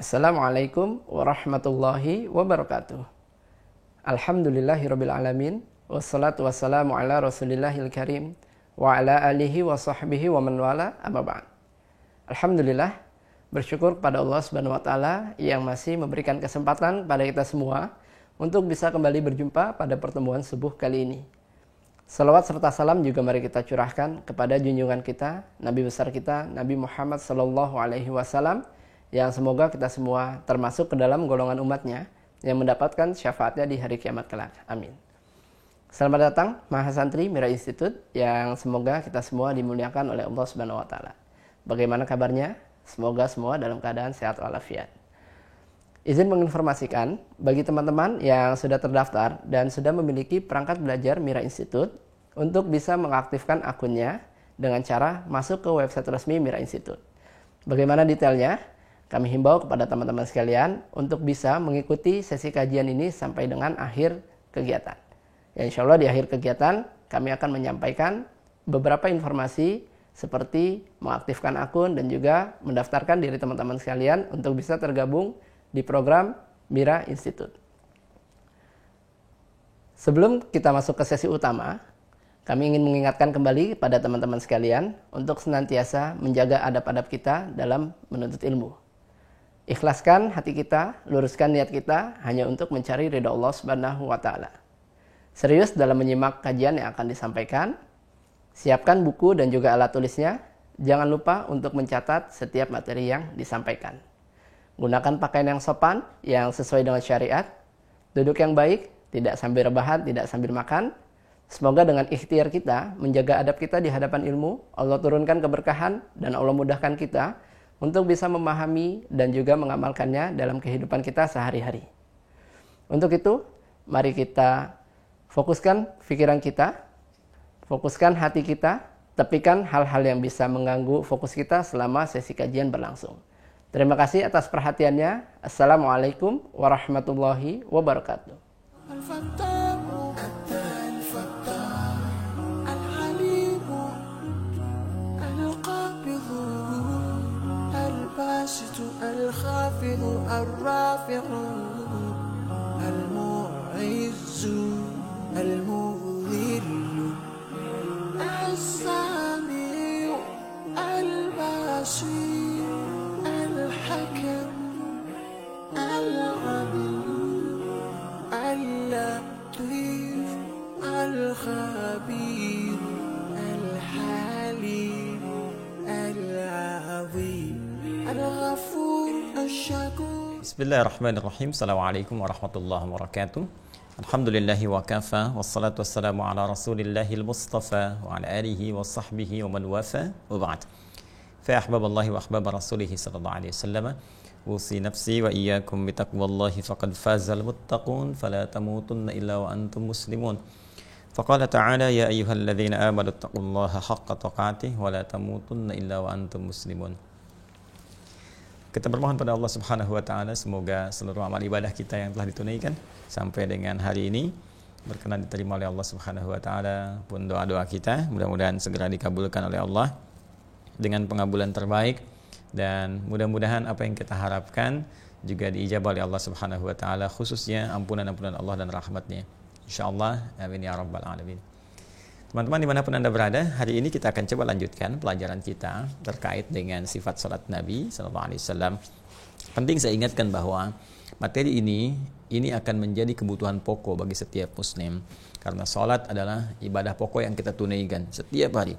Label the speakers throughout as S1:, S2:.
S1: Assalamualaikum warahmatullahi wabarakatuh. Alhamdulillahirabbil alamin, wassalatu wassalamu ala Rasulillahil karim wa ala alihi wa sahbihi wa man wala, amma ba'd. Alhamdulillah, bersyukur kepada Allah Subhanahu wa taala yang masih memberikan kesempatan pada kita semua untuk bisa kembali berjumpa pada pertemuan subuh kali ini. Salawat serta salam juga mari kita curahkan kepada junjungan kita, Nabi besar kita, Nabi Muhammad sallallahu alaihi wasallam, yang semoga kita semua termasuk ke dalam golongan umatnya yang mendapatkan syafaatnya di hari kiamat kelak. Amin. Selamat datang Mahasantri Mira Institute yang semoga kita semua dimuliakan oleh Allah Subhanahu wa taala. Bagaimana kabarnya? Semoga semua dalam keadaan sehat walafiat. Izin menginformasikan bagi teman-teman yang sudah terdaftar dan sudah memiliki perangkat belajar Mira Institute untuk bisa mengaktifkan akunnya dengan cara masuk ke website resmi Mira Institute. Bagaimana detailnya? Kami himbau kepada teman-teman sekalian untuk bisa mengikuti sesi kajian ini sampai dengan akhir kegiatan. Ya, insya Allah di akhir kegiatan kami akan menyampaikan beberapa informasi seperti mengaktifkan akun dan juga mendaftarkan diri teman-teman sekalian untuk bisa tergabung di program Mira Institute. Sebelum kita masuk ke sesi utama, kami ingin mengingatkan kembali pada teman-teman sekalian untuk senantiasa menjaga adab-adab kita dalam menuntut ilmu. Ikhlaskan hati kita, luruskan niat kita hanya untuk mencari ridha Allah Subhanahu wa taala. Serius dalam menyimak kajian yang akan disampaikan. Siapkan buku dan juga alat tulisnya. Jangan lupa untuk mencatat setiap materi yang disampaikan. Gunakan pakaian yang sopan, yang sesuai dengan syariat. Duduk yang baik, tidak sambil rebahan, tidak sambil makan. Semoga dengan ikhtiar kita menjaga adab kita di hadapan ilmu, Allah turunkan keberkahan dan Allah mudahkan kita untuk bisa memahami dan juga mengamalkannya dalam kehidupan kita sehari-hari. Untuk itu, mari kita fokuskan pikiran kita, fokuskan hati kita, tepikan hal-hal yang bisa mengganggu fokus kita selama sesi kajian berlangsung. Terima kasih atas perhatiannya. Assalamualaikum warahmatullahi wabarakatuh.
S2: الخافض الرافع المعز المذل السميع البصير الحكم العليم اللطيف الخبير الحليم العظيم الغفور الشكور.
S3: Bismillahirrahmanirrahim. Assalamualaikum warahmatullahi wabarakatuh. Alhamdulillahi wa kafa, wassalatu wassalamu ala rasulillahil mustafa wa ala alihi wa sahbihi wa man wafa, wa ba'd. Fa ahbaballahi wa ahbaba rasulihi sallallahu alaihi wasallam. Usi nafsi wa iyyakum bitaqwallahi faqad fazal muttaqun fala tamutunna illa wa antum muslimun. Faqala ta'ala ya ayyuhalladzina amanu taqullaha haqqa tuqatih wa la tamutunna illa wa antum muslimun. Kita bermohon pada Allah Subhanahu wa taala semoga seluruh amal ibadah kita yang telah ditunaikan sampai dengan hari ini berkenan diterima oleh Allah Subhanahu wa taala, pun doa-doa kita mudah-mudahan segera dikabulkan oleh Allah dengan pengabulan terbaik, dan mudah-mudahan apa yang kita harapkan juga diijabah oleh Allah Subhanahu wa taala, khususnya ampunan-ampunan Allah dan rahmatnya. Insyaallah, amin ya rabbal alamin. Teman-teman dimanapun Anda berada, hari ini kita akan coba lanjutkan pelajaran kita terkait dengan sifat salat Nabi SAW. Penting saya ingatkan bahwa materi ini akan menjadi kebutuhan pokok bagi setiap muslim, karena salat adalah ibadah pokok yang kita tunaikan setiap hari.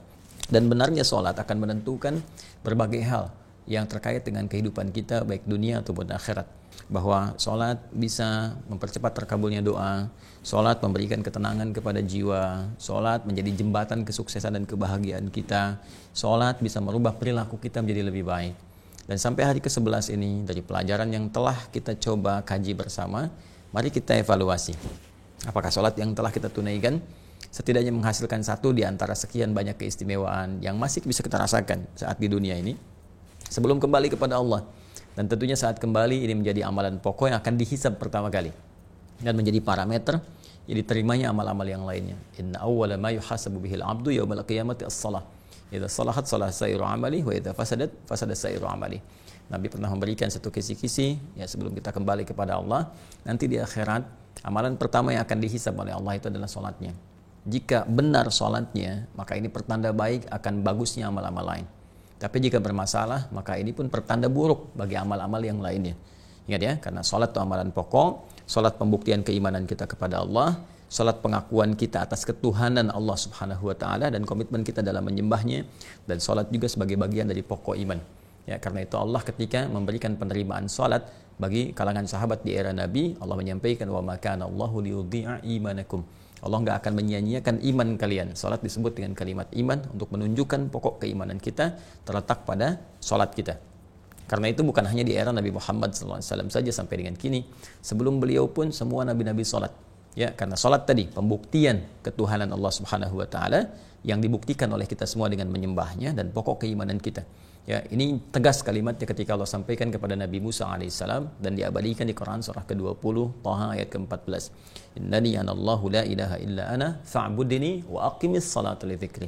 S3: Dan benarnya salat akan menentukan berbagai hal yang terkait dengan kehidupan kita baik dunia ataupun akhirat. Bahwa salat bisa mempercepat terkabulnya doa, salat memberikan ketenangan kepada jiwa, salat menjadi jembatan kesuksesan dan kebahagiaan kita, salat bisa merubah perilaku kita menjadi lebih baik. Dan sampai hari ke-11 ini, dari pelajaran yang telah kita coba kaji bersama, mari kita evaluasi. Apakah salat yang telah kita tunaikan setidaknya menghasilkan satu di antara sekian banyak keistimewaan yang masih bisa kita rasakan saat di dunia ini sebelum kembali kepada Allah. Dan tentunya saat kembali ini menjadi amalan pokok yang akan dihisab pertama kali dan menjadi parameter yang diterimanya amal-amal yang lainnya. Inna awwala ma yuhasabu bihil abdu yaumal qiyamati as-salah. Idza salahat salah sairu amali wa idza fasadat fasada sairu amali. Nabi pernah memberikan satu kisi-kisi ya sebelum kita kembali kepada Allah. Nanti di akhirat amalan pertama yang akan dihisab oleh Allah itu adalah sholatnya. Jika benar sholatnya, maka ini pertanda baik akan bagusnya amal-amal lain. Tapi jika bermasalah, maka ini pun pertanda buruk bagi amal-amal yang lainnya. Ingat ya, karena sholat itu amalan pokok, sholat pembuktian keimanan kita kepada Allah, sholat pengakuan kita atas ketuhanan Allah Subhanahu wa Ta'ala dan komitmen kita dalam menyembahnya, dan sholat juga sebagai bagian dari pokok iman. Ya, karena itu Allah ketika memberikan penerimaan sholat bagi kalangan sahabat di era Nabi, Allah menyampaikan wa makana Allahu liyudhi'a imanakum. Allah nggak akan menyia-nyiakan iman kalian. Sholat disebut dengan kalimat iman untuk menunjukkan pokok keimanan kita terletak pada sholat kita. Karena itu bukan hanya di era Nabi Muhammad SAW saja sampai dengan kini. Sebelum beliau pun semua nabi-nabi sholat. Ya, karena sholat tadi pembuktian ketuhanan Allah Subhanahu wa Ta'ala yang dibuktikan oleh kita semua dengan menyembahnya dan pokok keimanan kita. Ya, ini tegas kalimatnya ketika Allah sampaikan kepada Nabi Musa alaihissalam dan diabadikan di Quran surah ke-20 Taha ayat ke-14. Innani anallahu la ilaha illa ana fa'budni wa aqimis salata li dzikri.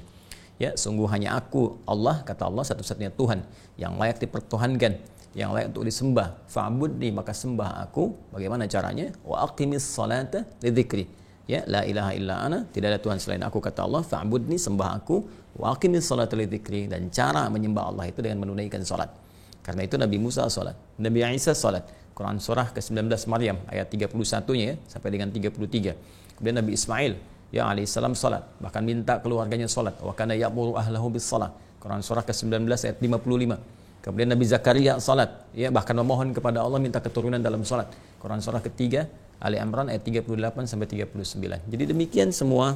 S3: Ya, sungguh hanya aku, Allah, kata Allah, satu-satunya Tuhan yang layak dipertuhankan, yang layak untuk disembah. Fa'budni, maka sembah aku. Bagaimana caranya? Wa aqimis salata lidzikri. Ya, la ilaha illa ana, tidak ada Tuhan selain aku, kata Allah. Fa'budni, sembah aku. Wa aqimis salata lidzikri. Dan cara menyembah Allah itu dengan menunaikan salat. Karena itu Nabi Musa salat, Nabi Isa salat. Quran surah ke-19 Maryam ayat 31-nya ya, sampai dengan 33. Kemudian Nabi Ismail ya alaihissalam salat, bahkan minta keluarganya salat. Wa kana ya'muru ahlahu bis salat. Quran surah ke-19 ayat 55. Kemudian Nabi Zakaria salat, ya bahkan memohon kepada Allah minta keturunan dalam salat. Quran surah ketiga Ali Imran ayat 38 sampai 39. Jadi demikian semua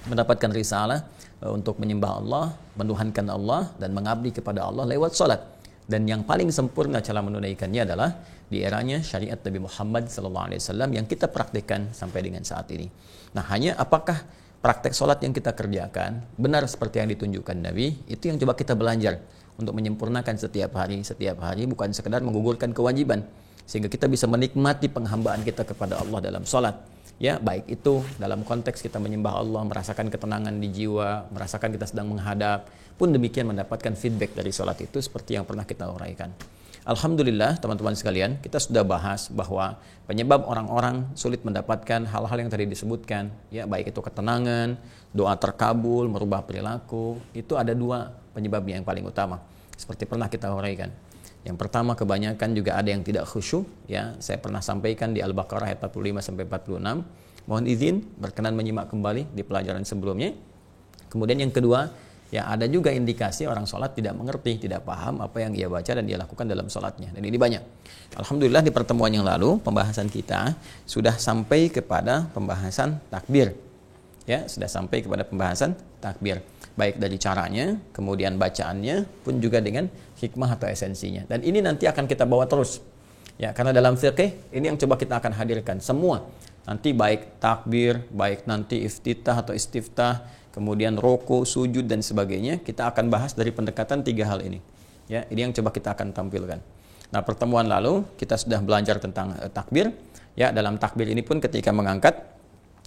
S3: mendapatkan risalah untuk menyembah Allah, menuhankan Allah dan mengabdi kepada Allah lewat salat. Dan yang paling sempurna cara menunaikannya adalah di eranya syariat Nabi Muhammad SAW yang kita praktikkan sampai dengan saat ini. Nah, hanya apakah praktek sholat yang kita kerjakan benar seperti yang ditunjukkan Nabi, itu yang coba kita belajar untuk menyempurnakan setiap hari, bukan sekedar menggugurkan kewajiban, sehingga kita bisa menikmati penghambaan kita kepada Allah dalam sholat. Ya, baik itu dalam konteks kita menyembah Allah, merasakan ketenangan di jiwa, merasakan kita sedang menghadap, pun demikian mendapatkan feedback dari sholat itu seperti yang pernah kita uraikan. Alhamdulillah teman-teman sekalian, kita sudah bahas bahwa penyebab orang-orang sulit mendapatkan hal-hal yang tadi disebutkan, ya baik itu ketenangan, doa terkabul, merubah perilaku, itu ada dua penyebabnya yang paling utama. Seperti pernah kita uraikan. Yang pertama, kebanyakan juga ada yang tidak khusyuk, ya. Saya pernah sampaikan di Al-Baqarah ayat 45 sampai 46. Mohon izin berkenan menyimak kembali di pelajaran sebelumnya. Kemudian yang kedua, ya ada juga indikasi orang sholat tidak mengerti, tidak paham apa yang ia baca dan dia lakukan dalam sholatnya. Dan ini banyak. Alhamdulillah di pertemuan yang lalu pembahasan kita sudah sampai kepada pembahasan takbir. Ya, sudah sampai kepada pembahasan takbir. Baik dari caranya, kemudian bacaannya, pun juga dengan hikmah atau esensinya. Dan ini nanti akan kita bawa terus. Ya, karena dalam fiqih ini yang coba kita akan hadirkan semua. Nanti baik takbir, baik nanti iftitah atau istiftah, kemudian roko, sujud dan sebagainya, kita akan bahas dari pendekatan tiga hal ini. Ya, ini yang coba kita akan tampilkan. Nah, pertemuan lalu kita sudah belajar tentang takbir. Ya, dalam takbir ini pun ketika mengangkat,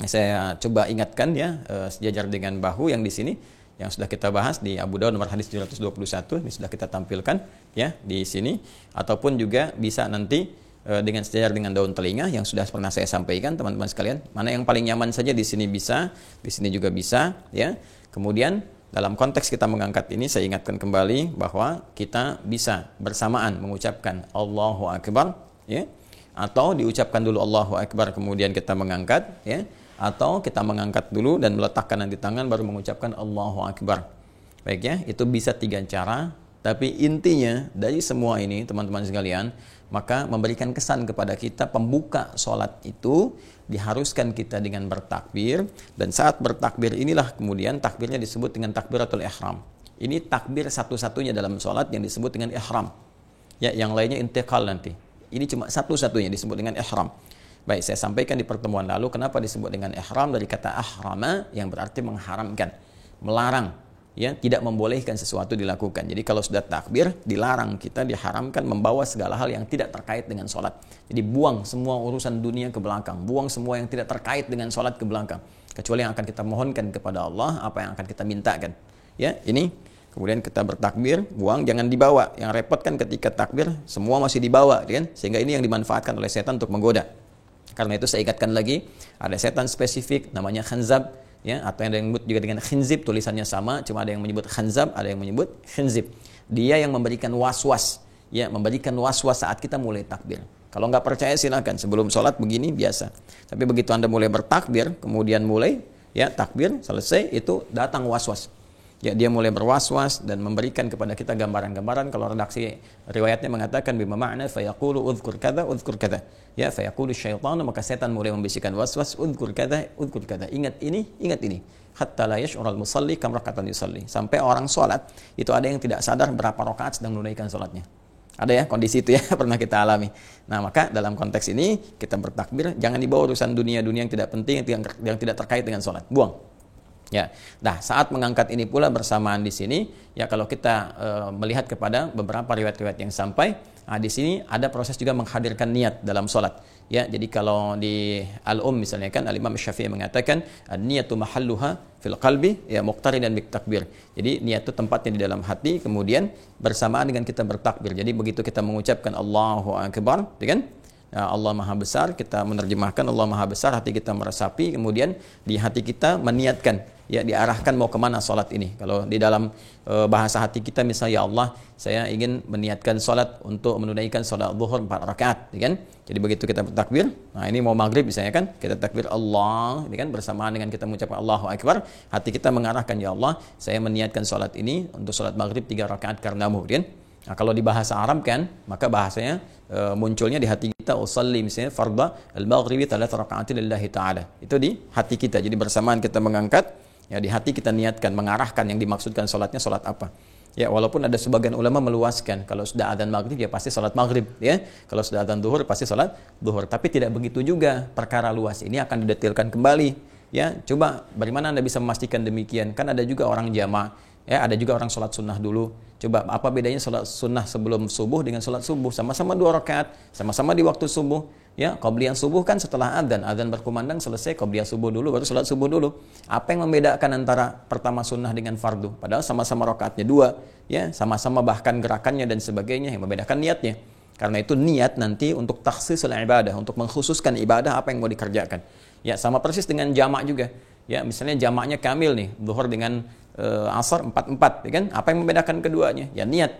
S3: saya coba ingatkan ya sejajar dengan bahu yang di sini yang sudah kita bahas di Abu Daud nomor hadis 721, ini sudah kita tampilkan ya di sini, ataupun juga bisa nanti dengan sejajar dengan daun telinga yang sudah pernah saya sampaikan teman-teman sekalian. Mana yang paling nyaman saja di sini bisa, di sini juga bisa ya. Kemudian dalam konteks kita mengangkat ini saya ingatkan kembali bahwa kita bisa bersamaan mengucapkan Allahu Akbar ya, atau diucapkan dulu Allahu Akbar kemudian kita mengangkat ya, atau kita mengangkat dulu dan meletakkan nanti tangan baru mengucapkan Allahu Akbar. Baik ya, itu bisa tiga cara. Tapi intinya dari semua ini teman-teman sekalian, maka memberikan kesan kepada kita pembuka sholat itu diharuskan kita dengan bertakbir. Dan saat bertakbir inilah kemudian takbirnya disebut dengan takbiratul ihram. Ini takbir satu-satunya dalam sholat yang disebut dengan ihram. Ya, yang lainnya intiqal nanti. Ini cuma satu-satunya disebut dengan ihram. Baik, saya sampaikan di pertemuan lalu kenapa disebut dengan ihram dari kata ahrama yang berarti mengharamkan, melarang, ya, tidak membolehkan sesuatu dilakukan. Jadi kalau sudah takbir, dilarang kita, diharamkan membawa segala hal yang tidak terkait dengan sholat. Jadi buang semua urusan dunia ke belakang, buang semua yang tidak terkait dengan sholat ke belakang. Kecuali yang akan kita mohonkan kepada Allah, apa yang akan kita mintakan. Ya, ini. kemudian kita bertakbir, buang, jangan dibawa. Yang repot kan ketika takbir semua masih dibawa, kan? Sehingga ini yang dimanfaatkan oleh setan untuk menggoda. Karena itu saya ingatkan lagi, ada setan spesifik namanya khanzab, ya, atau yang disebut juga dengan khinzib, tulisannya sama, cuma ada yang menyebut khanzab, ada yang menyebut khinzib. Dia yang memberikan was-was, ya, memberikan was-was saat kita mulai takbir. Kalau nggak percaya silakan, sebelum sholat begini biasa. Tapi begitu Anda mulai bertakbir, kemudian mulai, ya, takbir, selesai, itu datang was-was. Ya, dia mulai berwas-was dan memberikan kepada kita gambaran-gambaran. Kalau redaksi riwayatnya mengatakan bima ma'na fayaqulu udhkur kadza udhkur kadza. Ya, fayaqulu syaitanu, maka setan mulai membisikkan was-was, udhkur kadza udhkur kadza. Ingat ini, ingat ini. Hatta la yash'ural musalli kam raka'atan yusalli. Sampai orang salat itu ada yang tidak sadar berapa rakaat sedang menunaikan salatnya. Ada ya kondisi itu ya, pernah kita alami. Nah, maka dalam konteks ini kita bertakbir jangan dibawa urusan dunia-dunia yang tidak penting, yang tidak terkait dengan salat. Buang. Ya, nah saat mengangkat ini pula bersamaan di sini, ya kalau kita melihat kepada beberapa riwayat-riwayat yang sampai, di sini ada proses juga menghadirkan niat dalam sholat. Ya, jadi kalau di misalnya kan Al-Imam Syafi'i mengatakan niyatu mahalluha fil qalbi, ya muqtarinan bit takbir. Jadi niat itu tempatnya di dalam hati, kemudian bersamaan dengan kita bertakbir. Jadi begitu kita mengucapkan Allahu Akbar, kan? Allah Maha Besar, kita menerjemahkan Allah Maha Besar, hati kita meresapi, kemudian di hati kita meniatkan, ya diarahkan mau kemana sholat ini. Kalau di dalam bahasa hati kita misalnya, ya Allah, saya ingin meniatkan sholat untuk menunaikan sholat zuhur 4 rakaat, ya kan? Jadi begitu kita bertakbir, nah ini mau maghrib misalnya kan, kita takbir Allah, ya kan? Bersamaan dengan kita mengucapkan Allahu Akbar, hati kita mengarahkan, ya Allah, saya meniatkan sholat ini untuk sholat maghrib 3 rakaat karenamu, ya kan? Nah, kalau di bahasa Arab kan, maka bahasanya munculnya di hati kita, usalli misalnya fardha al-maghribi 3 raka'atin lillahi ta'ala. Itu di hati kita. Jadi bersamaan kita mengangkat, ya di hati kita niatkan, mengarahkan yang dimaksudkan salatnya salat apa. Ya, walaupun ada sebagian ulama meluaskan, kalau sudah adzan maghrib ya pasti salat maghrib, ya. Kalau sudah adzan zuhur pasti salat zuhur. Tapi tidak begitu juga. Perkara luas ini akan didetailkan kembali. Ya, coba bagaimana Anda bisa memastikan demikian? Kan ada juga orang jamaah, ya, ada juga orang sholat sunnah dulu. Coba apa bedanya sholat sunnah sebelum subuh dengan sholat subuh? Sama-sama 2 rakaat, sama-sama di waktu subuh. Ya, qabliyah subuh kan setelah adzan berkumandang selesai, qabliyah subuh dulu, baru sholat subuh dulu. Apa yang membedakan antara pertama sunnah dengan fardu? Padahal sama-sama rakaatnya 2, ya, sama-sama bahkan gerakannya dan sebagainya. Yang membedakan niatnya. Karena itu niat nanti untuk takhsisul ibadah, untuk mengkhususkan ibadah apa yang mau dikerjakan. Ya, sama persis dengan jamak juga. Ya, misalnya jamaknya kamil nih, zuhur dengan asar 4-4, ya kan? Apa yang membedakan keduanya? Ya niat.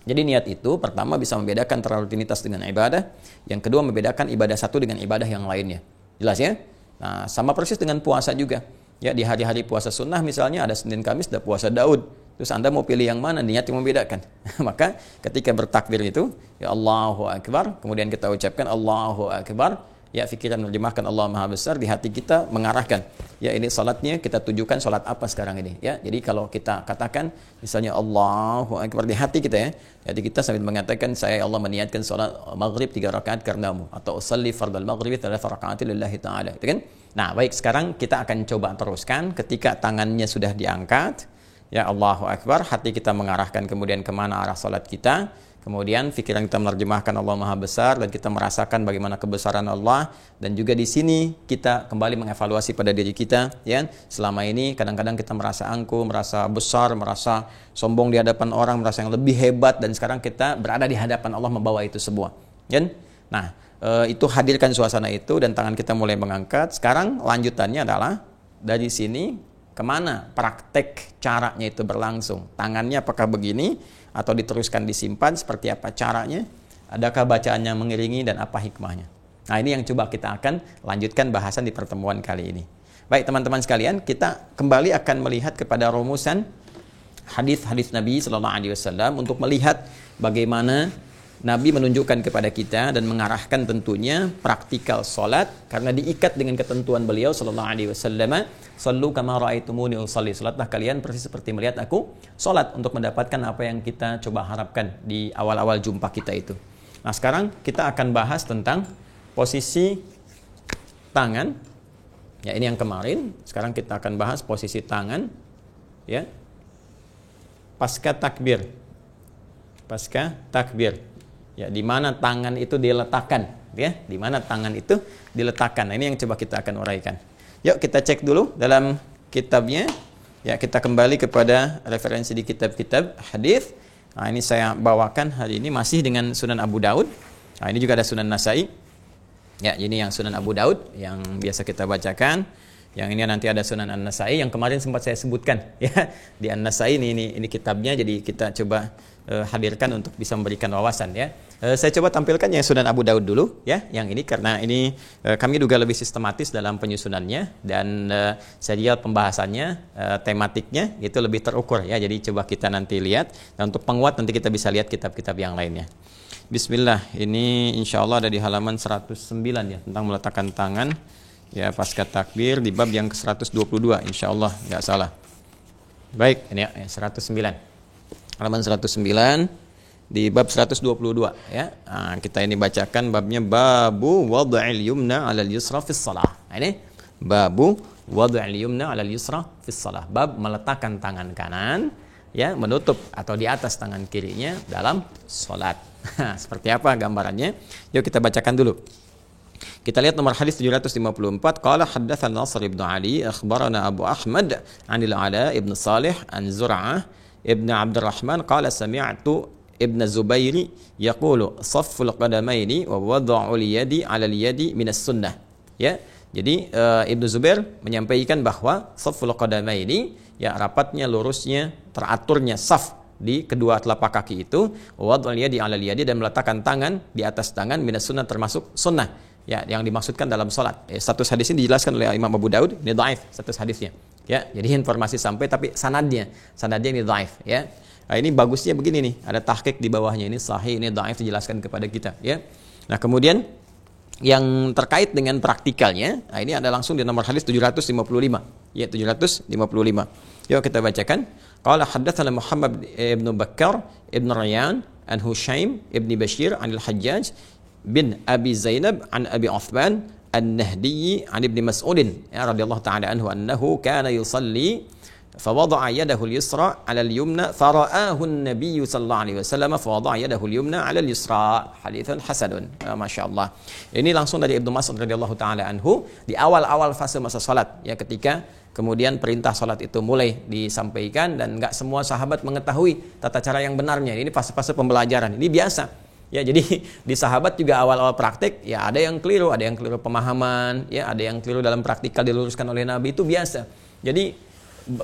S3: Jadi niat itu pertama bisa membedakan antara rutinitas dengan ibadah, yang kedua membedakan ibadah satu dengan ibadah yang lainnya. Jelas ya? Nah, sama persis dengan puasa juga. Ya, di hari-hari puasa sunnah misalnya ada Senin Kamis, ada puasa Daud. Terus Anda mau pilih yang mana? Niat yang membedakan. Maka ketika bertakbir itu, ya Allahu Akbar, kemudian kita ucapkan Allahu Akbar, ya fikiran menerjemahkan Allah Maha Besar, di hati kita mengarahkan, ya ini salatnya kita tujukan salat apa sekarang ini, ya. Jadi kalau kita katakan misalnya Allahu Akbar di hati kita, ya, jadi kita sambil mengatakan saya Allah meniatkan salat maghrib 3 rakaat karenamu, atau usalli fardal maghribi 3 raka'atin lillahi ta'ala, gitu kan. Nah, baik, sekarang kita akan coba teruskan ketika tangannya sudah diangkat, ya Allahu Akbar, hati kita mengarahkan kemudian kemana arah salat kita. Kemudian pikiran kita menerjemahkan Allah Maha Besar dan kita merasakan bagaimana kebesaran Allah, dan juga di sini kita kembali mengevaluasi pada diri kita, ya. Selama ini kadang-kadang kita merasa angkuh, merasa besar, merasa sombong di hadapan orang, merasa yang lebih hebat, dan sekarang kita berada di hadapan Allah membawa itu semua, ya. Nah, itu hadirkan suasana itu dan tangan kita mulai mengangkat. Sekarang lanjutannya adalah dari sini kemana praktek caranya itu berlangsung. Tangannya apakah begini atau diteruskan disimpan, seperti apa caranya, adakah bacaannya mengiringi, dan apa hikmahnya. Nah, ini yang coba kita akan lanjutkan bahasan di pertemuan kali ini. Baik teman-teman sekalian, kita kembali akan melihat kepada rumusan hadis-hadis Nabi SAW untuk melihat bagaimana Nabi menunjukkan kepada kita dan mengarahkan tentunya praktikal solat, karena diikat dengan ketentuan beliau SAW, sallu kama ra'aitumuni usalli, salatlah kalian persis seperti melihat aku solat, untuk mendapatkan apa yang kita coba harapkan di awal-awal jumpa kita itu. Nah, sekarang kita akan bahas tentang posisi tangan. Ya, ini yang kemarin. Sekarang kita akan bahas posisi tangan, ya, pasca takbir. Pasca takbir. Ya, di mana tangan itu diletakkan, ya, di mana tangan itu diletakkan. Nah, ini yang coba kita akan uraikan. Yuk kita cek dulu dalam kitabnya. Ya, kita kembali kepada referensi di kitab-kitab hadis. Nah, ini saya bawakan hari ini masih dengan Sunan Abu Daud. Nah, ini juga ada Sunan Nasai. Ya, ini yang Sunan Abu Daud yang biasa kita bacakan. Yang ini nanti ada Sunan An-Nasai yang kemarin sempat saya sebutkan ya. Di An-Nasai ini kitabnya, jadi kita coba hadirkan untuk bisa memberikan wawasan ya. Saya coba tampilkan yang Sunan Abu Daud dulu ya, yang ini karena ini kami juga lebih sistematis dalam penyusunannya dan serial pembahasannya, tematiknya itu lebih terukur ya. Jadi coba kita nanti lihat, dan untuk penguat nanti kita bisa lihat kitab-kitab yang lainnya. Bismillah, ini insya Allah ada di halaman 109 ya, tentang meletakkan tangan ya pasca takbir di bab yang ke-122 insya Allah nggak salah. Baik, ini ya 109 halaman 109 di bab 122 ya. Nah, kita ini bacakan babnya babu wad'il yumna 'alal yusra fis shalah. Nah, ini babu wad'il yumna 'alal yusra fis shalah. Bab meletakkan tangan kanan ya menutup atau di atas tangan kirinya dalam salat. Seperti apa gambarannya? Yuk kita bacakan dulu. Kita lihat nomor hadis 754. Qala haddatsana Nasr ibn Ali akhbarana Abu Ahmad 'anil Ala ibn Salih an Zur'ah ibn Abdurrahman qala sami'tu ibn Zubairi yaqulu safful qadamaini wa wad'ul yadi 'ala al-yadi min as-sunnah. Ya. Jadi Ibnu Zubair menyampaikan bahwa safful qadamaini ya rapatnya, lurusnya, teraturnya saf di kedua telapak kaki itu, wad'ul yadi 'ala al-yadi dan meletakkan tangan di atas tangan min as-sunnah termasuk sunnah. Ya, yang dimaksudkan dalam salat. Status hadis ini dijelaskan oleh Imam Abu Daud, ini dhaif status hadisnya. Ya, jadi informasi sampai tapi sanadnya ini dhaif ya. Nah, ini bagusnya begini nih, ada tahqiq di bawahnya, ini sahih, ini dhaif dijelaskan kepada kita ya. Nah, kemudian yang terkait dengan praktikalnya, nah ini ada langsung di nomor hadis 755. Ya, 755. Yuk kita bacakan. Qala haddatsana Muhammad ibn Bakkar ibn Rayyan an Hushaim ibn Bashir anil Hajjaj bin Abi Zainab an Abi Uthman An-Nahdi an Ibn Mas'ud ya radhiyallahu taala anhu annahu kana yusalli fawada'a yadahu al-yusra 'ala al-yumna fara'ahu an-nabiy sallallahu alaihi wasallam fawada'a yadahu al-yumna 'ala al-yusra. Haditsun hasanun. Masyaallah. Ini langsung dari Ibnu Mas'ud radhiyallahu taala anhu di awal-awal fase masa salat ya, ketika kemudian perintah salat itu mulai disampaikan dan enggak semua sahabat mengetahui tata cara yang benarnya. Ini fase-fase pembelajaran. Ini biasa. Ya, jadi di sahabat juga awal-awal praktek ya ada yang keliru pemahaman, ya ada yang keliru dalam praktikal diluruskan oleh Nabi, itu biasa. Jadi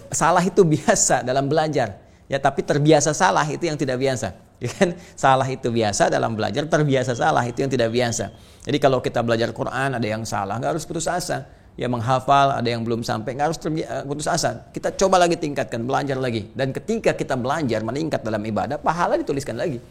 S3: salah itu biasa dalam belajar. Ya, tapi terbiasa salah itu yang tidak biasa. Ya kan? Salah itu biasa dalam belajar, terbiasa salah itu yang tidak biasa. Jadi kalau kita belajar Quran ada yang salah, nggak harus putus asa. Ya, menghafal ada yang belum sampai, nggak harus putus asa. Kita coba lagi tingkatkan, belajar lagi. Dan ketika kita belajar meningkat dalam ibadah, pahala dituliskan lagi.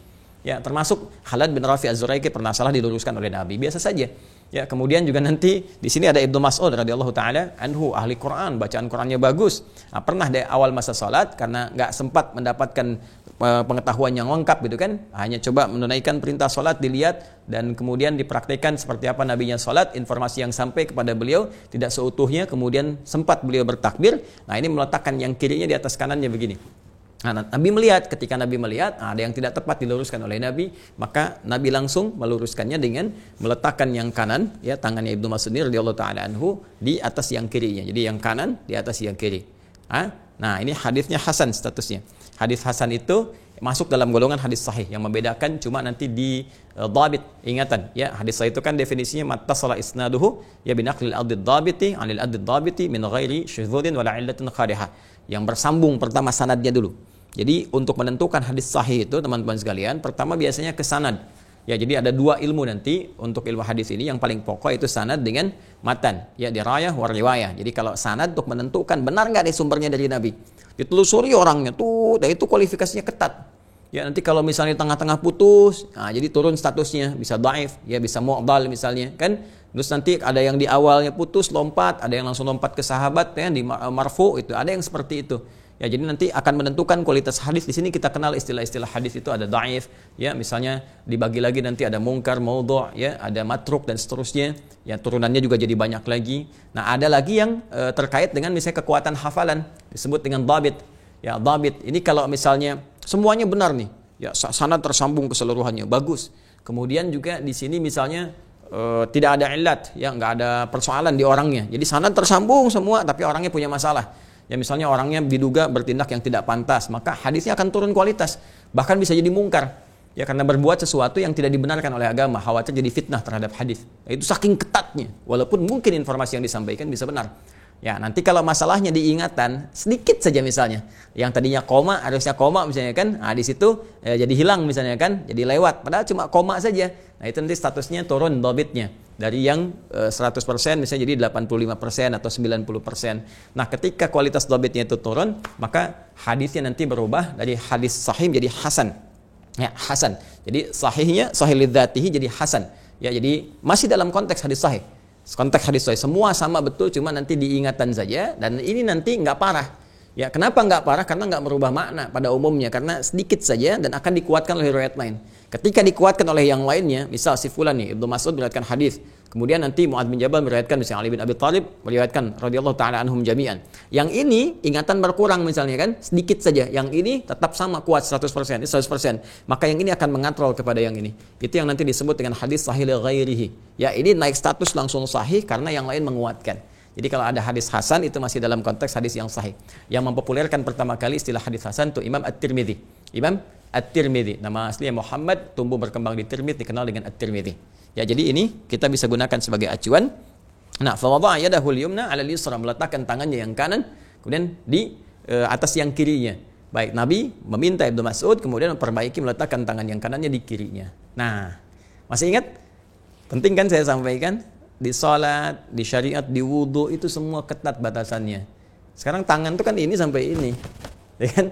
S3: Ya, termasuk Khalid bin Rafi Az-Zuraiki pernah salah diluruskan oleh Nabi, biasa saja. Ya, kemudian juga nanti di sini ada Ibnu Mas'ud radhiyallahu taala anhu, ahli Quran, bacaan Qurannya bagus. Nah, pernah di awal masa salat karena nggak sempat mendapatkan pengetahuan yang lengkap gitu kan, hanya coba menunaikan perintah salat, dilihat dan kemudian dipraktikkan seperti apa nabinya salat, informasi yang sampai kepada beliau tidak seutuhnya, kemudian sempat beliau bertakbir. Nah, ini meletakkan yang kirinya di atas kanannya begini. Nah, Nabi melihat, ketika Nabi melihat ada yang tidak tepat diluruskan oleh Nabi, maka Nabi langsung meluruskannya dengan meletakkan yang kanan, ya tangannya Ibnu Mas'ud radhiyallahu taala anhu di atas yang kirinya. Jadi yang kanan di atas yang kiri. Nah, ini hadisnya hasan statusnya. Hadis hasan itu masuk dalam golongan hadis sahih, yang membedakan cuma nanti di dhabit, ingatan ya. Hadis sahih itu kan definisinya mattasala isnaduhu ya binaqlil adid dhabiti 'anil adid dhabiti min ghairi syudzudin wala 'illatin qadihah. Yang bersambung pertama sanadnya dulu. Jadi untuk menentukan hadis sahih itu teman-teman sekalian, pertama biasanya ke sanad. Ya, jadi ada dua ilmu nanti untuk ilmu hadis ini, yang paling pokok itu sanad dengan matan. Ya, dirayah wa riwayah. Jadi kalau sanad untuk menentukan benar nggak sumbernya dari Nabi, ditelusuri orangnya tuh, dan itu kualifikasinya ketat. Ya, nanti kalau misalnya tengah-tengah putus, nah jadi turun statusnya, bisa dhaif, ya bisa mu'dhal misalnya, kan? Terus nanti ada yang di awalnya putus lompat, ada yang langsung lompat ke sahabat ya, di marfu itu, ada yang seperti itu. Ya, jadi nanti akan menentukan kualitas hadis. Di sini kita kenal istilah-istilah hadis itu, ada dhaif, ya misalnya dibagi lagi nanti ada mungkar, maudhu', ya ada matruk dan seterusnya. Ya, turunannya juga jadi banyak lagi. Nah, ada lagi yang terkait dengan misalnya kekuatan hafalan, disebut dengan dhabit. Ya, dhabit ini kalau misalnya semuanya benar nih, ya sanad tersambung keseluruhannya, bagus. Kemudian juga di sini misalnya tidak ada illat, ya nggak ada persoalan di orangnya. Jadi sanad tersambung semua, tapi orangnya punya masalah. Ya misalnya orangnya diduga bertindak yang tidak pantas, maka hadisnya akan turun kualitas, bahkan bisa jadi mungkar. Ya karena berbuat sesuatu yang tidak dibenarkan oleh agama, khawatir jadi fitnah terhadap hadis. Itu saking ketatnya, walaupun mungkin informasi yang disampaikan bisa benar. Ya nanti kalau masalahnya diingatan sedikit saja misalnya, yang tadinya koma harusnya koma misalnya kan, nah di situ jadi hilang misalnya kan, jadi lewat, padahal cuma koma saja. Nah itu nanti statusnya turun dobitnya dari yang 100% misalnya jadi 85% atau 90%. Nah ketika kualitas dobitnya itu turun, maka hadisnya nanti berubah dari hadis sahih jadi hasan. Ya, hasan. Jadi sahihnya sahih lidzatihi jadi hasan. Ya, jadi masih dalam konteks hadis sahih. Konteks hadis sahih semua sama betul, cuma nanti diingatan saja dan ini nanti nggak parah. Ya, kenapa nggak parah? Karena nggak merubah makna pada umumnya, karena sedikit saja dan akan dikuatkan oleh riwayat lain. Ketika dikuatkan oleh yang lainnya, misal si fulan nih, Ibnu Mas'ud meriwayatkan hadis. Kemudian nanti Mu'adz bin Jabal meriwayatkan, misalnya Ali bin Abi Thalib meriwayatkan radhiyallahu taala anhum jami'an. Yang ini ingatan berkurang misalnya kan, sedikit saja. Yang ini tetap sama kuat 100%, 100%. Maka yang ini akan mengatrol kepada yang ini. Itu yang nanti disebut dengan hadis sahih li ghairihi. Ya, ini naik status langsung sahih karena yang lain menguatkan. Jadi kalau ada hadis hasan itu masih dalam konteks hadis yang sahih. Yang mempopulerkan pertama kali istilah hadis hasan itu Imam At-Tirmidzi. Imam At-Tirmidzi, nama aslinya Muhammad, tumbuh berkembang di Tirmidzi, dikenal dengan At-Tirmidzi. Ya, jadi ini kita bisa gunakan sebagai acuan. Nah, fa wada'a yadahu al-yumna 'ala al-yusra, meletakkan tangannya yang kanan kemudian di atas yang kirinya. Baik, Nabi meminta Ibnu Mas'ud kemudian memperbaiki meletakkan tangan yang kanannya di kirinya. Nah, masih ingat? Penting kan saya sampaikan, di salat, di syariat, di wudu itu semua ketat batasannya. Sekarang tangan itu kan ini sampai ini. Ya kan?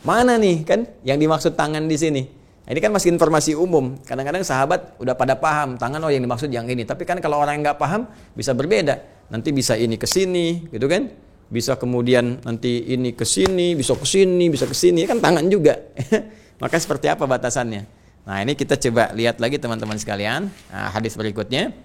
S3: Mana nih kan yang dimaksud tangan di sini? Nah, ini kan masih informasi umum. Kadang-kadang sahabat udah pada paham tangan yang dimaksud yang ini. Tapi kan kalau orang yang nggak paham bisa berbeda. Nanti bisa ini ke sini, gitu kan? Bisa kemudian nanti ini ke sini, bisa ke sini, bisa ke sini. Kan tangan juga. Maka seperti apa batasannya? Nah ini kita coba lihat lagi teman-teman sekalian. Nah, hadis berikutnya.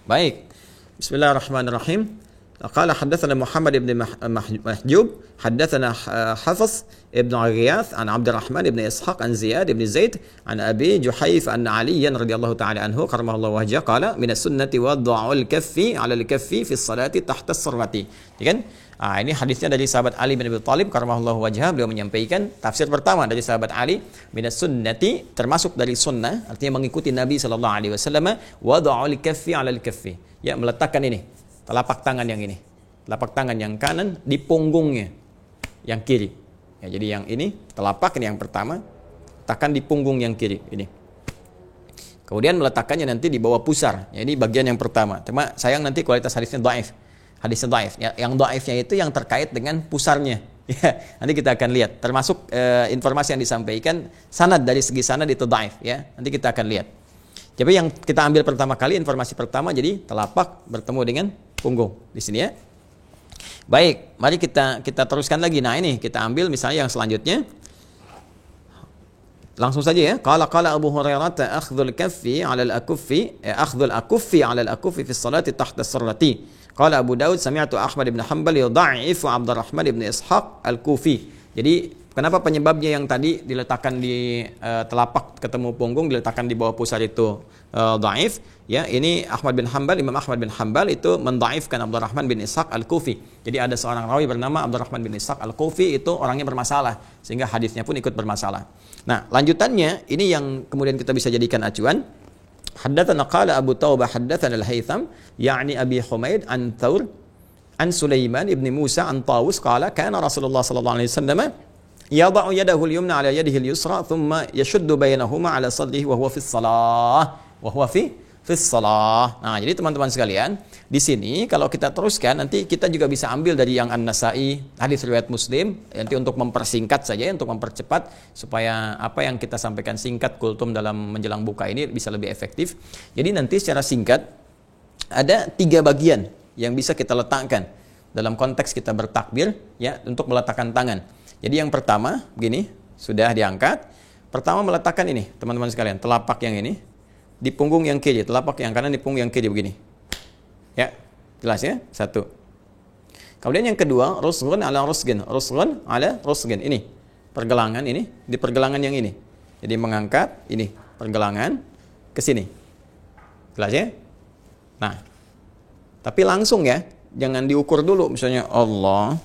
S3: Baik. Bismillahirrahmanirrahim. Qala haddatsana Muhammad ibn Mahjub, haddatsana Hafiz ibn Ghiyath an Abdurrahman ibn Ishaq an Ziyad ibn Zaid an Abi Juhayf an Ali radhiyallahu ta'ala anhu karramallahu wajhahu qala min as-sunnati wad'ul kaffi 'ala al-kaffi fi as-salati tahta as-sarwati. Ya kan? Ini hadisnya dari sahabat Ali bin Abi Thalib karramallahu wajhahu, beliau menyampaikan tafsir pertama dari sahabat Ali, min as-sunnati termasuk dari sunnah, artinya mengikuti Nabi sallallahu alaihi wasallam, wad'ul kaffi 'ala al-kaffi. Ya, meletakkan ini telapak tangan yang ini, telapak tangan yang kanan di punggungnya yang kiri. Ya, jadi yang ini telapak ini yang pertama, letakkan di punggung yang kiri ini. Kemudian meletakkannya nanti di bawah pusar. Ya, ini bagian yang pertama. Cuma sayang nanti kualitas hadisnya dhaif. Hadisnya dhaif. Ya, yang dhaifnya itu yang terkait dengan pusarnya. Ya, nanti kita akan lihat. Termasuk informasi yang disampaikan sanad, dari segi sanad itu dhaif. Ya, nanti kita akan lihat. Jadi yang kita ambil pertama kali, informasi pertama, jadi telapak bertemu dengan punggung di sini ya. Baik, mari kita teruskan lagi. Nah ini kita ambil misalnya yang selanjutnya. Langsung saja ya. Qala Abu Hurairah akhdhul kaffi 'ala al-akuffi, akhdhul akuffi 'ala al-akuffi fi as-salati tahta as-sarrati. Qala Abu Daud sami'tu Ahmad bin Hanbal yudha'ifu Abdurrahman bin Ishaq al-Kufi. Jadi kenapa penyebabnya yang tadi diletakkan di telapak ketemu punggung, diletakkan di bawah pusar itu dhaif? Ya, ini Imam Ahmad bin Hanbal itu mendhaifkan Abdurrahman bin Ishaq al-Kufi. Jadi ada seorang rawi bernama Abdurrahman bin Ishaq al-Kufi, itu orangnya bermasalah sehingga hadisnya pun ikut bermasalah. Nah, lanjutannya ini yang kemudian kita bisa jadikan acuan. Haddatsana qala Abu Taubah haddatsana al-Haytham ya'ni Abi Humaid an Thawr an Sulaiman ibn Musa an Tawus qala kana Rasulullah sallallahu alaihi wasallam yada'u yadahu al-yumna 'ala yadihi al-yusra thumma yashuddu bainahuma 'ala sadrihi wa huwa fi shalah. Nah, jadi teman-teman sekalian, di sini kalau kita teruskan nanti kita juga bisa ambil dari yang An-Nasa'i, hadis riwayat Muslim, nanti untuk mempersingkat saja, untuk mempercepat supaya apa yang kita sampaikan singkat kultum dalam menjelang buka ini bisa lebih efektif. Jadi nanti secara singkat ada 3 bagian yang bisa kita letakkan dalam konteks kita bertakbir ya, untuk meletakkan tangan. Jadi yang pertama begini, sudah diangkat. Pertama meletakkan ini, teman-teman sekalian, telapak yang ini di punggung yang kiri, telapak yang kanan di punggung yang kiri begini. Ya, jelas ya? 1. Kemudian yang kedua, rusghun ala rusgin. Rusghun ala rusgin. Ini pergelangan ini di pergelangan yang ini. Jadi mengangkat ini pergelangan ke sini. Jelas ya? Nah, tapi langsung ya, jangan diukur dulu misalnya Allah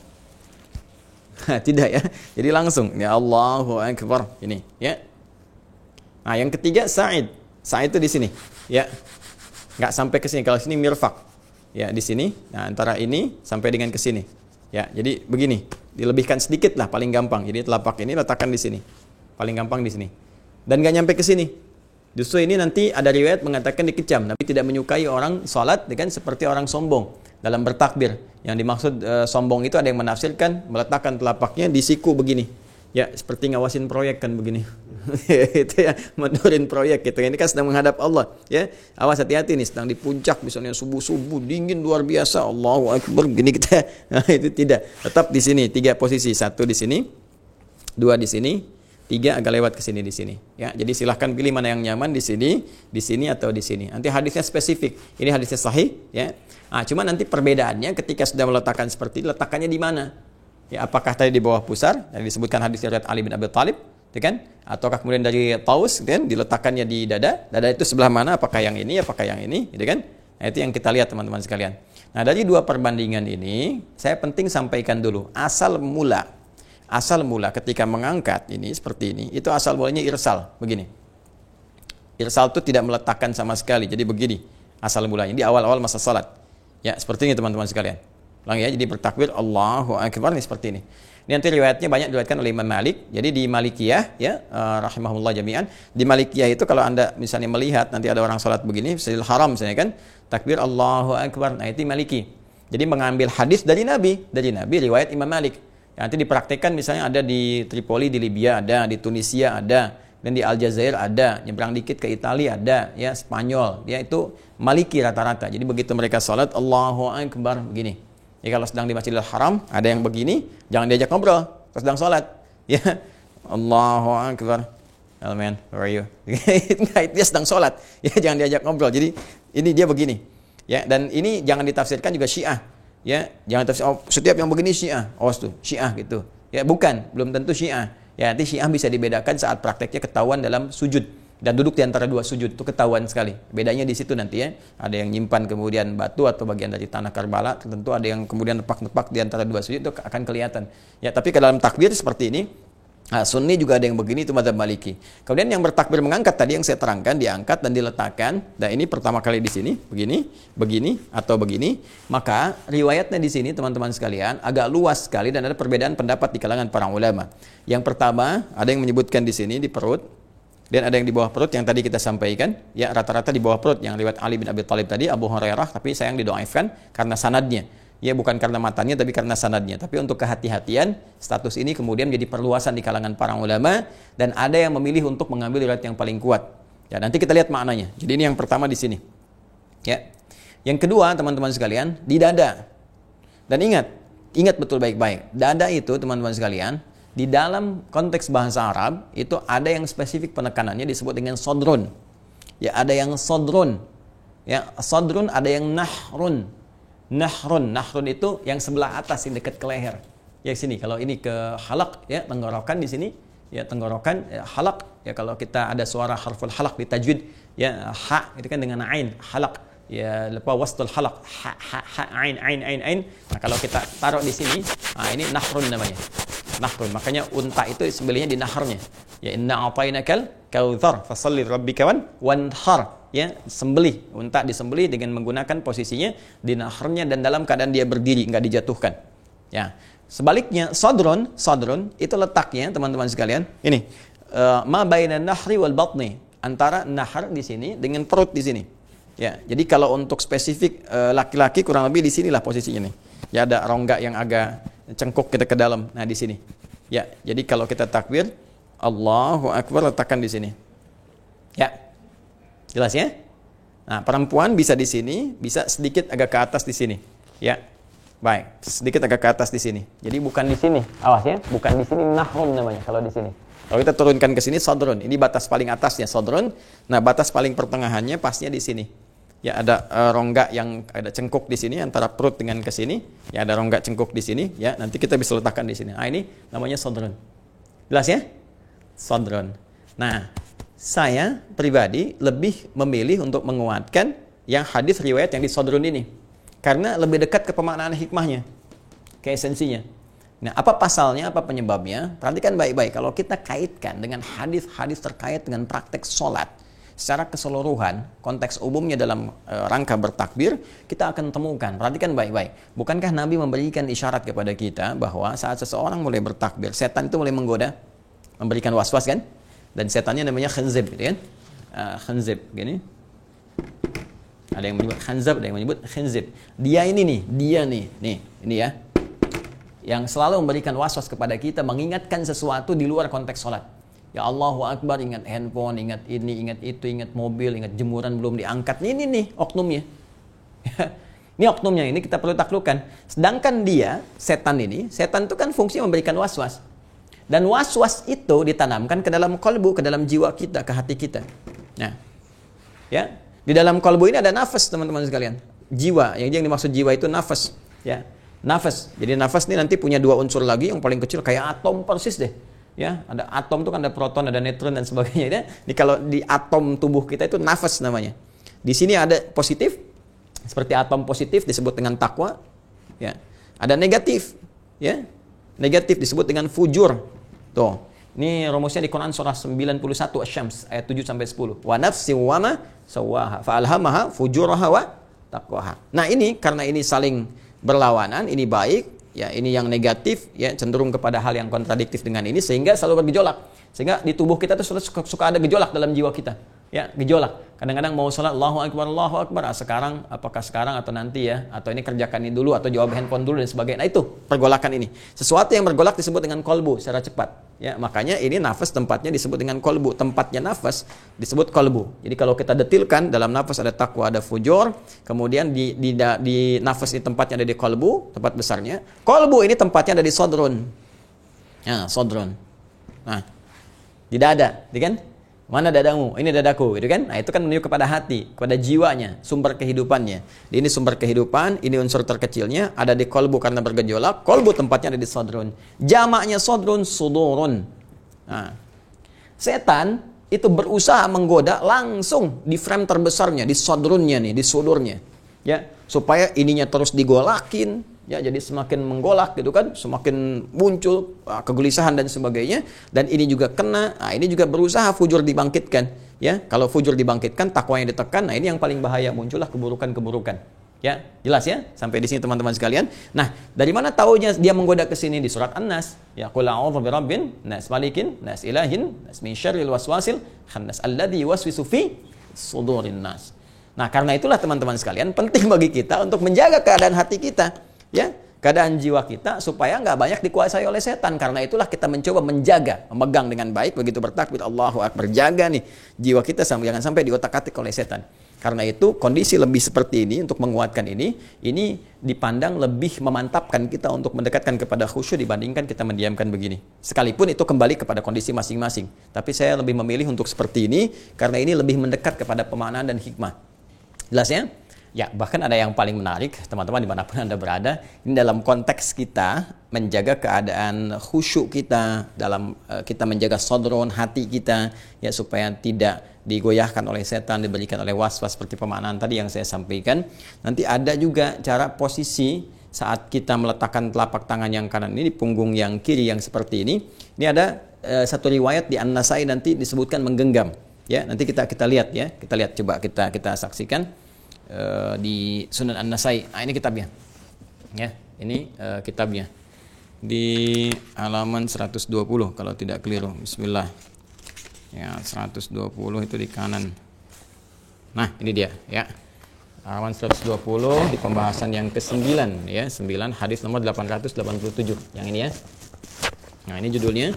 S3: Tidak ya. Jadi langsung ya Allahu Akbar ini ya. Nah, yang ketiga sa'id. Sa'id itu di sini ya. Enggak sampai ke sini. Kalau sini mirfaq. Ya, di sini. Nah, antara ini sampai dengan ke sini. Ya, jadi begini. Dilebihkan sedikit lah paling gampang. Jadi telapak ini letakkan di sini. Paling gampang di sini. Dan enggak nyampe ke sini. Justru ini nanti ada riwayat mengatakan dikecam. Nabi tidak menyukai orang salat dengan seperti orang sombong dalam bertakbir. Yang dimaksud sombong itu ada yang menafsirkan meletakkan telapaknya di siku begini. Ya, seperti ngawasin proyek kan begini. Itu ya, mendorin proyek gitu. Ini kan sedang menghadap Allah, ya. Awas hati-hati nih, sedang di puncak misalnya subuh-subuh dingin luar biasa. Allahu Akbar begini kita. Nah, itu tidak. Tetap di sini 3 posisi. 1 di sini, 2 di sini, 3 agak lewat ke sini di sini. Ya, jadi silahkan pilih mana yang nyaman di sini atau di sini. Nanti hadisnya spesifik. Ini hadisnya sahih, ya. Nah, cuma nanti perbedaannya ketika sudah meletakkan seperti ini, letakkannya di mana? Ya, apakah tadi di bawah pusar yang disebutkan hadis riwayat Ali bin Abi Thalib, ya kan? Ataukah kemudian dari Taus, kan? Diletakkannya di dada. Dada itu sebelah mana? Apakah yang ini? Apakah yang ini? Gitu kan? Nah, itu yang kita lihat teman-teman sekalian. Nah, dari 2 perbandingan ini, saya penting sampaikan dulu asal mula ketika mengangkat ini seperti ini, itu asal mulanya irsal, begini. Irsal itu tidak meletakkan sama sekali. Jadi begini asal mulanya di awal-awal masa salat. Ya, seperti ini teman-teman sekalian. Ulang ya, jadi bertakbir Allahu Akbar ini seperti ini. Ini nanti riwayatnya banyak diriwayatkan oleh Imam Malik. Jadi di Malikiyah ya, rahimahullah jami'an, di Malikiyah itu kalau Anda misalnya melihat nanti ada orang salat begini, Masjidil Haram misalnya kan, takbir Allahu Akbar. Nah, itu Maliki. Jadi mengambil hadis dari Nabi riwayat Imam Malik. Ya, nanti dipraktekkan misalnya ada di Tripoli di Libya ada, di Tunisia ada, dan di Aljazair ada, nyebrang dikit ke Italia ada, ya Spanyol, ya itu Maliki rata-rata. Jadi begitu mereka salat Allahu Akbar begini. Ya, kalau sedang di Masjidil Haram ada yang begini, jangan diajak ngobrol kalau sedang sholat. Ya, Allahu Akbar. Oh man, where are you? Dia sedang sholat. Ya, jangan diajak ngobrol. Jadi ini dia begini. Ya, dan ini jangan ditafsirkan juga Syiah. Ya, jangan tafsir setiap yang begini Syiah. Oh, tuh Syiah gitu. Ya, bukan, belum tentu Syiah. Ya, nanti Syiah bisa dibedakan saat prakteknya ketahuan dalam sujud. Dan duduk di antara 2 sujud itu ketahuan sekali. Bedanya di situ nanti ya. Ada yang nyimpan kemudian batu atau bagian dari tanah Karbala, tentu ada yang kemudian nepak-nepak di antara 2 sujud itu akan kelihatan. Ya, tapi ke dalam takbir seperti ini, Sunni juga ada yang begini, itu mazhab Maliki. Kemudian yang bertakbir mengangkat tadi yang saya terangkan, diangkat dan diletakkan. Dan ini pertama kali di sini, begini atau begini. Maka riwayatnya di sini teman-teman sekalian agak luas sekali dan ada perbedaan pendapat di kalangan para ulama. Yang pertama, ada yang menyebutkan di sini di perut. Dan ada yang di bawah perut yang tadi kita sampaikan, ya rata-rata di bawah perut yang riwayat Ali bin Abi Thalib tadi, Abu Hurairah, tapi sayang didoaifkan karena sanadnya. Ya, bukan karena matanya tapi karena sanadnya. Tapi untuk kehati-hatian, status ini kemudian menjadi perluasan di kalangan para ulama dan ada yang memilih untuk mengambil riwayat yang paling kuat. Ya, nanti kita lihat maknanya. Jadi ini yang pertama di sini. Ya. Yang kedua, teman-teman sekalian, di dada. Dan ingat betul baik-baik. Dada itu, teman-teman sekalian, di dalam konteks bahasa Arab itu ada yang spesifik penekanannya disebut dengan sodrun. Ya, ada yang sodrun. Ya, sodrun, ada yang nahrun. Nahrun itu yang sebelah atas yang dekat ke leher. Ya, sini kalau ini ke halak ya, tenggorokan di sini. Ya, tenggorokan ya, halak. Ya, kalau kita ada suara harful halak di tajwid ya, ha itu kan dengan ain, halak. Ya, lepas wastul halak, ha ain. Nah, kalau kita taruh di sini, nah ini nahrun namanya. Nahrun, makanya unta itu sembelihnya di naharnya. Ya, inna a'tainakal kautsar fasalli rabbika wanhar. Ya, sembelih, unta disembelih dengan menggunakan posisinya di naharnya dan dalam keadaan dia berdiri, enggak dijatuhkan. Ya. Sebaliknya sadrun itu letaknya teman-teman sekalian. Ini ma bainan nahri wal batni, antara nahar di sini dengan perut di sini. Ya, jadi kalau untuk spesifik laki-laki kurang lebih di sinilah posisinya nih. Ya, ada rongga yang agak cengkuk kita ke dalam. Nah, di sini. Ya, jadi kalau kita takbir Allahu Akbar letakkan di sini. Ya. Jelas ya? Nah, perempuan bisa di sini, bisa sedikit agak ke atas di sini. Ya. Baik, sedikit agak ke atas di sini. Jadi bukan di sini. Awas ya, bukan di sini nahrun namanya kalau di sini. Kalau kita turunkan ke sini sadrun. Ini batas paling atasnya sadrun. Nah, batas paling pertengahannya pasnya di sini. Ya, ada rongga yang ada cengkuk di sini antara perut dengan ke sini. Ya, ada rongga cengkuk di sini. Ya, nanti kita bisa letakkan di sini. Nah, ini namanya sadrun. Jelas ya? Sadrun. Nah, saya pribadi lebih memilih untuk menguatkan yang hadis riwayat yang di sadrun ini. Karena lebih dekat ke pemaknaan hikmahnya. Ke esensinya. Nah, apa pasalnya, apa penyebabnya? Perhatikan baik-baik. Kalau kita kaitkan dengan hadis-hadis terkait dengan praktek sholat secara keseluruhan, konteks umumnya dalam rangka bertakbir, kita akan temukan. Perhatikan baik-baik. Bukankah Nabi memberikan isyarat kepada kita bahwa saat seseorang mulai bertakbir, setan itu mulai menggoda, memberikan was-was kan? Dan setannya namanya khanzib, gitu kan? Khanzib, gini. Ada yang menyebut khanzab, ada yang menyebut khanzib. Dia ini ya. Yang selalu memberikan was-was kepada kita, mengingatkan sesuatu di luar konteks sholat. Ya Allahu Akbar, ingat handphone, ingat ini, ingat itu, ingat mobil, ingat jemuran belum diangkat. Ini oknumnya. Ini oknumnya, ini kita perlu taklukkan. Sedangkan dia, setan itu kan fungsi memberikan was-was. Dan was-was itu ditanamkan ke dalam kolbu, ke dalam jiwa kita, ke hati kita. Nah, ya, di dalam kolbu ini ada nafas, teman-teman sekalian. Jiwa, yang dimaksud jiwa itu nafas, ya. Nafas. Jadi nafas ini nanti punya dua unsur lagi, yang paling kecil kayak atom persis deh. Ya, ada atom itu kan ada proton, ada neutron dan sebagainya. Ya. Ini kalau di atom tubuh kita itu nafas namanya. Di sini ada positif, seperti atom positif disebut dengan takwa. Ya. Ada negatif, ya. Negatif disebut dengan fujur. Tuh. Ini rumusnya di Quran surah 91 Asy-Syams ayat 7 sampai 10. Wa nafsi wa ma sawaha fa alhamaha fujuraha wa taqwaha. Nah, ini karena ini saling berlawanan, ini baik, ya ini yang negatif, ya cenderung kepada hal yang kontradiktif dengan ini, sehingga selalu bergejolak. Sehingga di tubuh kita tuh suka ada gejolak dalam jiwa kita. Ya, gejolak. Kadang-kadang mau sholat Allahu Akbar, sekarang, apakah sekarang atau nanti ya, atau ini kerjakan ini dulu, atau jawab handphone dulu dan sebagainya. Nah, itu pergolakan ini. Sesuatu yang bergolak disebut dengan kolbu secara cepat. Ya, makanya ini nafas tempatnya disebut dengan kolbu. Tempatnya nafas disebut kolbu. Jadi kalau kita detilkan, dalam nafas ada takwa, ada fujur, kemudian di nafas ini tempatnya ada di kolbu, tempat besarnya. Kolbu ini tempatnya ada di sodrun. Ya, sodrun. Nah, di dada, kan? Mana dadamu? Ini dadaku, gitu kan? Nah, itu kan menunjuk kepada hati, kepada jiwanya, sumber kehidupannya. Ini sumber kehidupan, ini unsur terkecilnya, ada di kolbu karena bergejolak. Kolbu tempatnya ada di sodrun. Jamaknya sodrun, sudurun. Nah, setan itu berusaha menggoda langsung di frame terbesarnya, di sodrunnya nih, di sudurnya. Ya, supaya ininya terus digolakin. Ya, jadi semakin menggolak gitu kan, semakin muncul kegelisahan dan sebagainya, dan ini juga kena. Nah, ini juga berusaha fujur dibangkitkan. Ya, kalau fujur dibangkitkan, takwa yang ditekan. Nah, ini yang paling bahaya, muncullah keburukan-keburukan. Ya, jelas ya sampai di sini teman-teman sekalian. Nah, dari mana taunya dia menggoda ke sini? Di surat An-Nas. Ya, qul a'udzu birabbin nas, malikin nas, ilahin nas, min syarril waswasil khannas alladzi yuwaswisu fi sudurin nas. Nah, karena itulah teman-teman sekalian, penting bagi kita untuk menjaga keadaan hati kita. Ya, keadaan jiwa kita supaya nggak banyak dikuasai oleh setan. Karena itulah kita mencoba menjaga, memegang dengan baik begitu bertakbir Allahu Akbar, jaga nih jiwa kita jangan sampai diotak-atik oleh setan. Karena itu kondisi lebih seperti ini untuk menguatkan ini dipandang lebih memantapkan kita untuk mendekatkan kepada khusyuk dibandingkan kita mendiamkan begini. Sekalipun itu kembali kepada kondisi masing-masing. Tapi saya lebih memilih untuk seperti ini karena ini lebih mendekat kepada pemaknaan dan hikmah. Jelas ya? Ya, bahkan ada yang paling menarik, teman-teman dimanapun Anda berada, ini dalam konteks kita menjaga keadaan khusyuk kita, dalam kita menjaga sodron hati kita, ya supaya tidak digoyahkan oleh setan, diberikan oleh was-was seperti pemaknaan tadi yang saya sampaikan. Nanti ada juga cara posisi saat kita meletakkan telapak tangan yang kanan ini di punggung yang kiri yang seperti ini. Ini ada satu riwayat di An-Nasai nanti disebutkan menggenggam. Ya, nanti kita lihat ya, coba kita saksikan. Di Sunan An-Nasai. Nah, ini kitabnya. Ya, ini kitabnya. Di halaman 120 kalau tidak keliru. Bismillah. Ya, 120 itu di kanan. Nah, ini dia, ya. Halaman 120 di pembahasan yang ke-9 ya, 9 hadis nomor 887. Yang ini ya. Nah, ini judulnya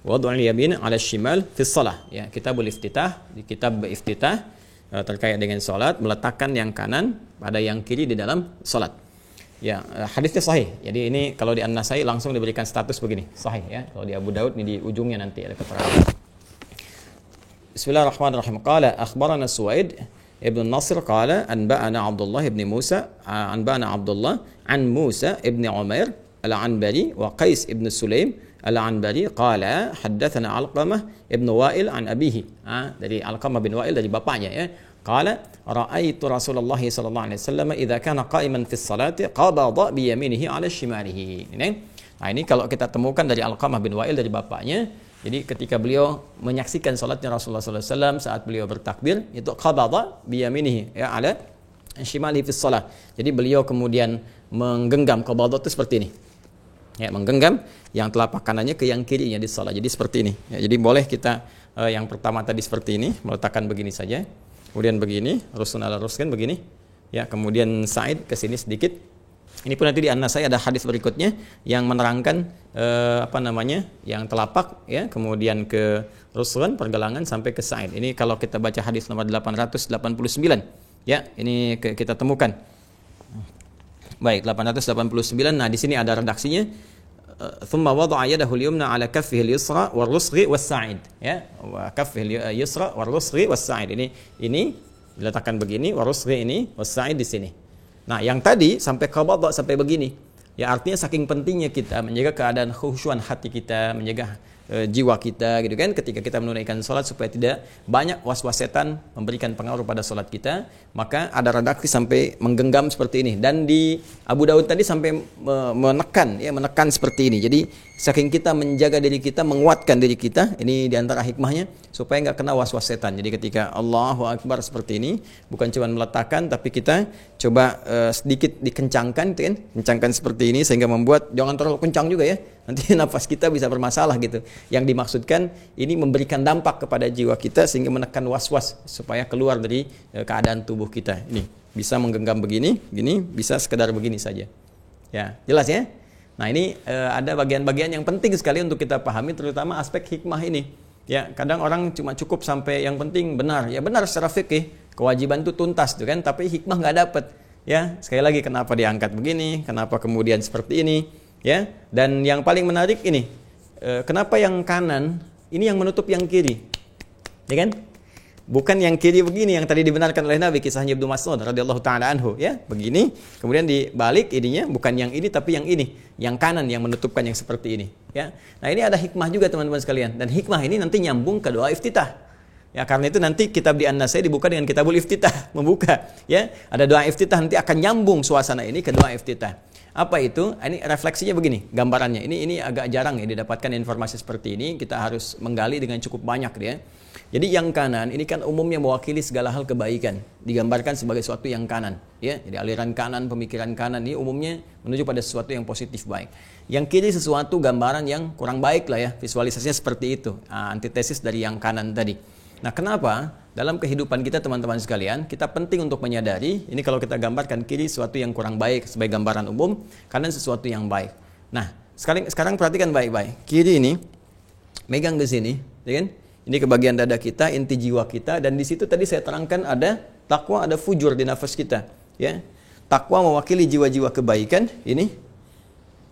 S3: Wad'ul yamin 'ala syimal fi shalah. Ya, Kitabul Iftitah, di kitab Iftitah terkait dengan salat, meletakkan yang kanan pada yang kiri di dalam salat. Ya, hadisnya sahih. Jadi ini kalau di An-Nasai langsung diberikan status begini, sahih ya. Kalau di Abu Daud ini di ujungnya nanti ada keterangan. Bismillahirrahmanirrahim. Qala akhbarana Suwaid ibn Nasr qala anba'ana Abdullah ibn Musa anba'ana Abdullah an Musa ibn Umair al-Anbari wa Qais ibn Sulaim al-Anbari qala haddatsana Alqamah ibn Wa'il an abihi. Dari Alqamah bin Wa'il dari bapaknya ya. Qala ra'aitu Rasulullah sallallahu alaihi wasallam idza kana qa'iman fi as-salati qabada bi yaminihi 'ala shimalihi. Ini Nah, ini kalau kita temukan dari Alqamah bin Wa'il dari bapaknya, jadi ketika beliau menyaksikan salatnya Rasulullah SAW saat beliau bertakbir, itu qabada biyaminihi ya ala shimalihi fi shalah. Jadi beliau kemudian menggenggam, qabada itu seperti ini. Ya, menggenggam yang telapak kanannya ke yang kirinya di salat. Jadi seperti ini. Ya, jadi boleh kita yang pertama tadi seperti ini, meletakkan begini saja. Kemudian begini, rusun ala ruskan begini. Ya, kemudian sa'id ke sini sedikit. Ini pun nanti di An-Nasai ada hadis berikutnya yang menerangkan yang telapak ya, kemudian ke rusun pergelangan sampai ke sa'id. Ini kalau kita baca hadis nomor 889 ya, ini kita temukan. Baik, 889. Nah, di sini ada redaksinya. Thumma wada'a yadahu al-yumna 'ala kaffihi al-yusra war-rusghi was-sa'id ya. Wa kaffihi al-yusra war-rusghi was-sa'id. Ini diletakkan begini, war-rusghi ini, was-sa'id di sini. Nah, yang tadi sampai qabada sampai begini. Ya, artinya saking pentingnya kita menjaga keadaan khusyuan hati kita, menjaga jiwa kita gitu kan ketika kita menunaikan salat supaya tidak banyak was-was setan memberikan pengaruh pada salat kita. Maka ada redaksi sampai menggenggam seperti ini, dan di Abu Daud tadi sampai menekan seperti ini. Jadi saking kita menjaga diri kita, menguatkan diri kita, ini diantara hikmahnya supaya nggak kena was-was setan. Jadi ketika Allahu Akbar seperti ini, bukan cuma meletakkan, tapi kita coba sedikit dikencangkan, gitu kan? Kencangkan seperti ini sehingga membuat jangan terlalu kencang juga ya. Nanti nafas kita bisa bermasalah gitu. Yang dimaksudkan ini memberikan dampak kepada jiwa kita sehingga menekan was-was supaya keluar dari keadaan tubuh kita. Ini bisa menggenggam begini, bisa sekedar begini saja. Ya, jelas ya? Nah, ini ada bagian-bagian yang penting sekali untuk kita pahami, terutama aspek hikmah ini. Ya, kadang orang cuma cukup sampai yang penting benar. Ya benar secara fikih, kewajiban itu tuntas tuh kan, tapi hikmah nggak dapat. Ya, sekali lagi kenapa diangkat begini, kenapa kemudian seperti ini, ya. Dan yang paling menarik ini, kenapa yang kanan ini yang menutup yang kiri? Ya kan? Bukan yang kiri begini yang tadi dibenarkan oleh Nabi, kisahnya Ibnu Mas'ud radhiyallahu taala anhu ya, begini, kemudian dibalik ininya bukan yang ini tapi yang ini, yang kanan yang menutupkan yang seperti ini ya. Nah, ini ada hikmah juga teman-teman sekalian, dan hikmah ini nanti nyambung ke doa iftitah. Ya, karena itu nanti kitab di An-Nasai dibuka dengan kitabul iftitah, membuka ya. Ada doa iftitah, nanti akan nyambung suasana ini ke doa iftitah. Apa itu? Ini refleksinya begini, gambarannya. Ini agak jarang ya didapatkan informasi seperti ini. Kita harus menggali dengan cukup banyak ya. Jadi yang kanan ini kan umumnya mewakili segala hal kebaikan, digambarkan sebagai sesuatu yang kanan ya. Jadi aliran kanan, pemikiran kanan ini umumnya menuju pada sesuatu yang positif baik. Yang kiri sesuatu gambaran yang kurang baik lah ya, visualisasinya seperti itu. Antitesis dari yang kanan tadi. Nah, kenapa dalam kehidupan kita teman-teman sekalian, kita penting untuk menyadari, ini kalau kita gambarkan kiri sesuatu yang kurang baik sebagai gambaran umum, kanan sesuatu yang baik. Nah, sekarang perhatikan baik-baik. Kiri ini megang ke sini, ya kan? Ini ke bagian dada kita, inti jiwa kita, dan di situ tadi saya terangkan ada takwa, ada fujur di nafas kita, ya. Takwa mewakili jiwa-jiwa kebaikan, ini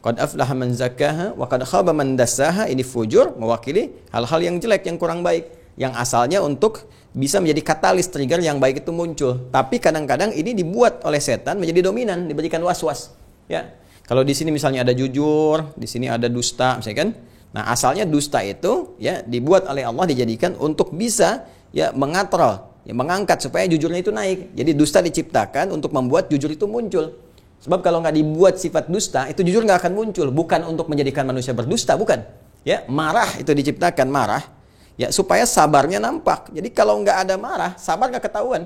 S3: qad aflaha man zakkaha wa qad khaba man dassaha, ini fujur mewakili hal-hal yang jelek, yang kurang baik, yang asalnya untuk bisa menjadi katalis trigger yang baik itu muncul. Tapi kadang-kadang ini dibuat oleh setan menjadi dominan, diberikan was-was. Ya. Kalau di sini misalnya ada jujur, di sini ada dusta, misalnya kan. Nah, asalnya dusta itu ya dibuat oleh Allah, dijadikan untuk bisa ya mengatrol, ya mengangkat supaya jujurnya itu naik. Jadi dusta diciptakan untuk membuat jujur itu muncul. Sebab kalau nggak dibuat sifat dusta, itu jujur nggak akan muncul. Bukan untuk menjadikan manusia berdusta, bukan. Ya, marah itu diciptakan, marah. Ya, supaya sabarnya nampak. Jadi kalau nggak ada marah, sabar nggak ketahuan.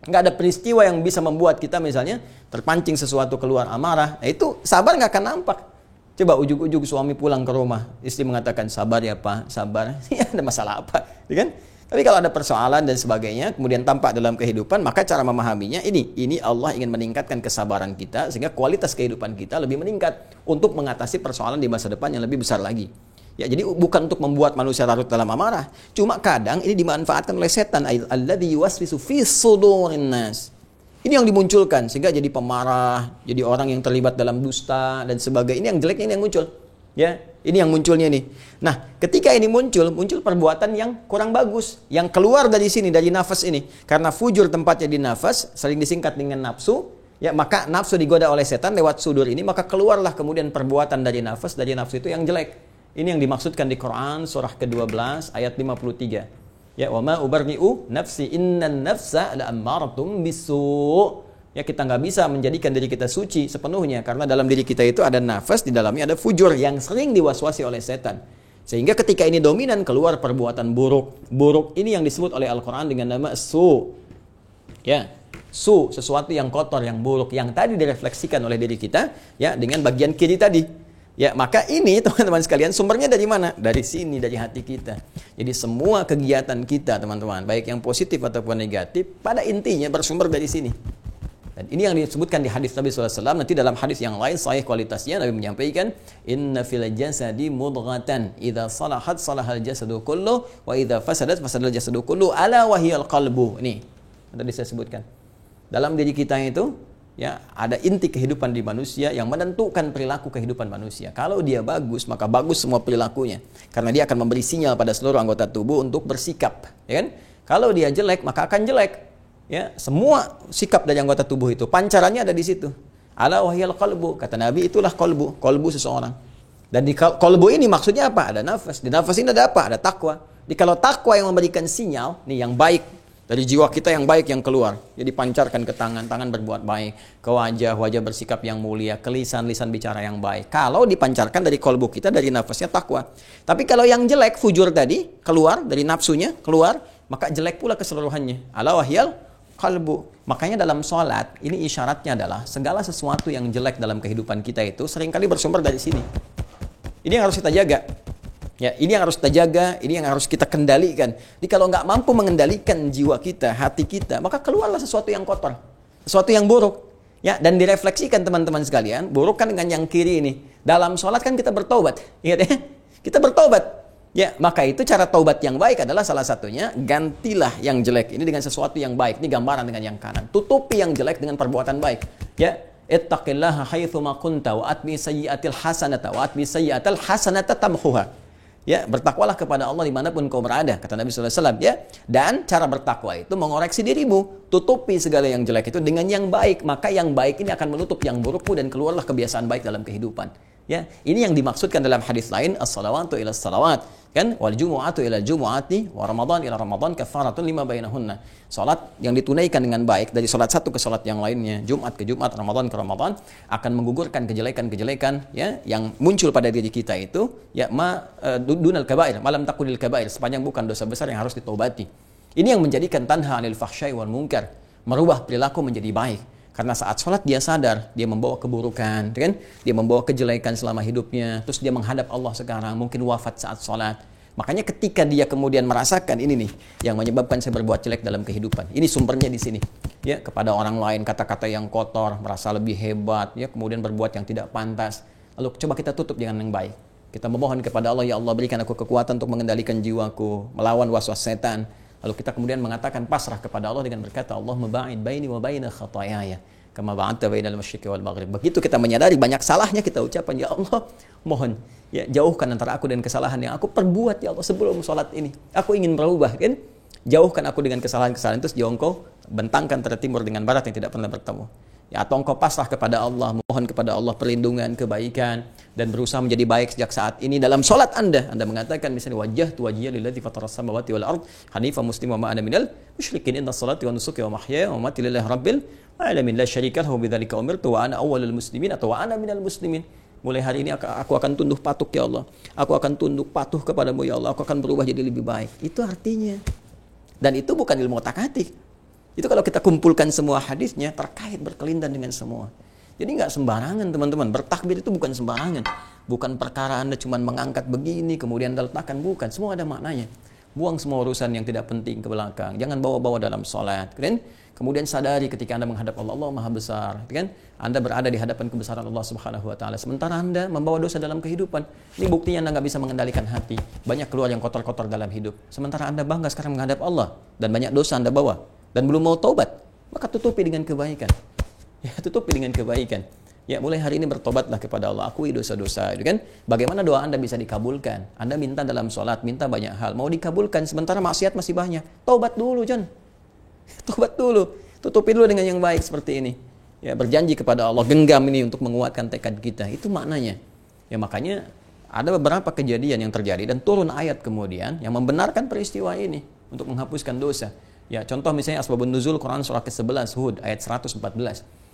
S3: Nggak ada peristiwa yang bisa membuat kita misalnya terpancing sesuatu keluar amarah. Nah, itu sabar nggak akan nampak. Coba ujuk-ujuk suami pulang ke rumah, istri mengatakan sabar ya Pak, sabar. Ya, ada masalah apa? Ya kan? Tapi kalau ada persoalan dan sebagainya, kemudian tampak dalam kehidupan, maka cara memahaminya ini Allah ingin meningkatkan kesabaran kita sehingga kualitas kehidupan kita lebih meningkat untuk mengatasi persoalan di masa depan yang lebih besar lagi. Ya, jadi bukan untuk membuat manusia larut dalam amarah. Cuma kadang ini dimanfaatkan oleh setan, alladzi yuwaswisu fi sudurin nas. Ini yang dimunculkan sehingga jadi pemarah, jadi orang yang terlibat dalam dusta dan sebagainya. Ini yang jeleknya, ini yang muncul. Ya, ini yang munculnya nih. Nah, ketika ini muncul perbuatan yang kurang bagus, yang keluar dari sini, dari nafas ini. Karena fujur tempatnya di nafas, sering disingkat dengan nafsu. Ya, maka nafsu digoda oleh setan lewat sudur ini, maka keluarlah kemudian perbuatan dari nafsu itu yang jelek. Ini yang dimaksudkan di Quran surah ke-12 ayat 53. Ya, wa ma ubarri'u nafsi innan nafsa la'ammaratun bisu'. Ya, kita nggak bisa menjadikan diri kita suci sepenuhnya karena dalam diri kita itu ada nafas, di dalamnya ada fujur yang sering diwaswasi oleh setan. Sehingga ketika ini dominan keluar perbuatan buruk. Buruk ini yang disebut oleh Al-Qur'an dengan nama su. Ya, su, sesuatu yang kotor, yang buruk, yang tadi direfleksikan oleh diri kita ya dengan bagian kiri tadi. Ya, maka ini teman-teman sekalian sumbernya dari mana? Dari sini, dari hati kita. Jadi semua kegiatan kita teman-teman, baik yang positif ataupun negatif, pada intinya bersumber dari sini. Dan ini yang disebutkan di hadis Nabi SAW. Nanti dalam hadis yang lain, sahih kualitasnya, Nabi menyampaikan, Inna fil jasadi mudghatan, idza salahat salahal jasadu kullu, wa idza fasadat fasadal jasadu kullu, ala wahiyal qalbu. Ini tadi saya sebutkan. Dalam diri kita itu, ya, ada inti kehidupan di manusia yang menentukan perilaku kehidupan manusia. Kalau dia bagus, maka bagus semua perilakunya. Karena dia akan memberi sinyal pada seluruh anggota tubuh untuk bersikap. Ya kan? Kalau dia jelek, maka akan jelek. Ya, semua sikap dari anggota tubuh itu pancarannya ada di situ. Ala wahyal qalbu, kata Nabi, itulah qalbu seseorang. Dan di qalbu ini maksudnya apa? Ada nafas. Di nafas ini ada apa? Ada takwa. Jadi kalau takwa yang memberikan sinyal nih yang baik dari jiwa kita, yang baik yang keluar, jadi pancarkan ke tangan, tangan berbuat baik, ke wajah, wajah bersikap yang mulia, ke lisan, lisan bicara yang baik. Kalau dipancarkan dari qalbu kita, dari nafasnya takwa. Tapi kalau yang jelek, fujur tadi keluar dari nafsunya, keluar, maka jelek pula keseluruhannya. Ala wahyal qalbu. Makanya dalam sholat, ini isyaratnya adalah segala sesuatu yang jelek dalam kehidupan kita itu seringkali bersumber dari sini. Ini yang harus kita jaga. Ya, ini yang harus kita jaga, ini yang harus kita kendalikan. Jadi kalau nggak mampu mengendalikan jiwa kita, hati kita, maka keluarlah sesuatu yang kotor, sesuatu yang buruk. Ya, dan direfleksikan teman-teman sekalian, buruk kan dengan yang kiri ini. Dalam sholat kan kita bertobat, ingat ya? Kita bertobat. Ya, maka itu cara taubat yang baik adalah salah satunya gantilah yang jelek ini dengan sesuatu yang baik. Ini gambaran dengan yang kanan. Tutupi yang jelek dengan perbuatan baik. Ya, ittaqillaha haitsu ma kunta wa atbi sayyi'atil hasanata wa atbi sayyi'atal hasanata tamhuha. Ya, bertakwalah kepada Allah dimanapun kau berada, kata Nabi SAW. Ya, dan cara bertakwa itu mengoreksi dirimu. Tutupi segala yang jelek itu dengan yang baik. Maka yang baik ini akan menutup yang burukmu dan keluarlah kebiasaan baik dalam kehidupan. Ya, ini yang dimaksudkan dalam hadis lain, as-salawatu ila salawat, kan? Wal jumu'atu ila jumu'ati, wa ramadan ila ramadan kafaratun lima bainahunna. Salat yang ditunaikan dengan baik dari salat satu ke salat yang lainnya, Jumat ke Jumat, Ramadan ke Ramadan, akan menggugurkan kejelekan-kejelekan ya yang muncul pada diri kita itu, ya dunal kabair, malam takunil kabair, sepanjang bukan dosa besar yang harus ditobati. Ini yang menjadikan tanha 'anil fahsya'i wal munkar, merubah perilaku menjadi baik. Karena saat sholat dia sadar, dia membawa keburukan, kan? Dia membawa kejelekan selama hidupnya, terus dia menghadap Allah sekarang, mungkin wafat saat sholat. Makanya ketika dia kemudian merasakan ini nih, yang menyebabkan saya berbuat jelek dalam kehidupan. Ini sumbernya di sini. Ya, kepada orang lain kata-kata yang kotor, merasa lebih hebat, ya, kemudian berbuat yang tidak pantas. Lalu coba kita tutup dengan yang baik. Kita memohon kepada Allah, ya Allah berikan aku kekuatan untuk mengendalikan jiwaku, melawan waswas setan. Lalu kita kemudian mengatakan pasrah kepada Allah dengan berkata, Allahumma ba'id baini wa baina khataayaya kama ba'adta bainal masyriqi wal maghrib. Begitu kita menyadari banyak salahnya, kita ucapkan, ya Allah, mohon ya jauhkan antara aku dan kesalahan yang aku perbuat ya Allah sebelum sholat ini. Aku ingin berubah, kan? Jauhkan aku dengan kesalahan-kesalahan itu sejauh engkau bentangkan antara timur dengan barat yang tidak pernah bertemu. Ya, atau engkau pasrah kepada Allah, mohon kepada Allah perlindungan, kebaikan, dan berusaha menjadi baik sejak saat ini dalam sholat Anda. Anda mengatakan misalnya, wajjahtu wajhiya lilladzi fatara samawati wal ard hanifan musliman wa ma ana minal musyrikin, inna salati wa nusuki wa mahyaya wa mamati lillahi rabbil alamin la syarika lahu bidzalika umirtu wa ana awwalul muslimin atau wa ana minal muslimin. Mulai hari ini aku akan tunduk patuh ya Allah. Aku akan tunduk patuh kepadamu ya Allah. Aku akan berubah jadi lebih baik. Itu artinya. Dan itu bukan ilmu otak-atik. Itu kalau kita kumpulkan semua hadisnya terkait berkelindan dengan semua. Jadi nggak sembarangan teman-teman. Bertakbir itu bukan sembarangan. Bukan perkara Anda cuma mengangkat begini kemudian Anda letakkan. Bukan. Semua ada maknanya. Buang semua urusan yang tidak penting ke belakang. Jangan bawa-bawa dalam sholat. Kan? Kemudian sadari ketika Anda menghadap Allah, Allah Maha Besar. Kan? Anda berada di hadapan kebesaran Allah Subhanahu Wa Taala. Sementara Anda membawa dosa dalam kehidupan. Ini buktinya Anda nggak bisa mengendalikan hati. Banyak keluar yang kotor-kotor dalam hidup. Sementara Anda bangga sekarang menghadap Allah. Dan banyak dosa Anda bawa. Dan belum mau taubat, maka tutupi dengan kebaikan. Ya, tutupi dengan kebaikan. Ya, mulai hari ini bertobatlah kepada Allah, akui dosa-dosa, itu kan? Bagaimana doa Anda bisa dikabulkan? Anda minta dalam sholat, minta banyak hal, mau dikabulkan, sementara maksiat masih banyak. Taubat dulu, John. Taubat dulu. Tutupi dulu dengan yang baik seperti ini. Ya, berjanji kepada Allah, genggam ini untuk menguatkan tekad kita. Itu maknanya. Ya, makanya ada beberapa kejadian yang terjadi dan turun ayat kemudian yang membenarkan peristiwa ini untuk menghapuskan dosa. Ya, contoh misalnya asbabun nuzul Quran surah ke-11 Hud ayat 114.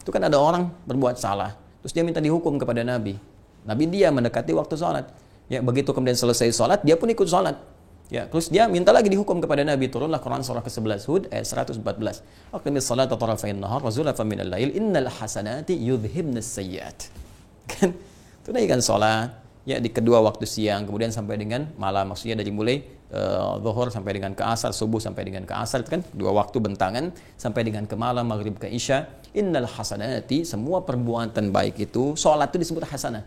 S3: Itu kan ada orang berbuat salah, terus dia minta dihukum kepada Nabi. Nabi dia mendekati waktu sholat. Ya, begitu kemudian selesai sholat, dia pun ikut sholat. Ya, terus dia minta lagi dihukum kepada Nabi. Turunlah Quran surah ke-11 Hud ayat 114. Aqimis salata tarafain nahar wa zulafan minal lail innal hasanati yudhibnas sayyiat. Kan? Tunaikan sholat ya di kedua waktu siang, kemudian sampai dengan malam. Maksudnya dari mulai zuhur sampai dengan ke asar, subuh sampai dengan ke asar, itu kan dua waktu bentangan, sampai dengan ke malam, maghrib ke isya. Innal hasanati, semua perbuatan baik itu, sholat itu disebut hasanah.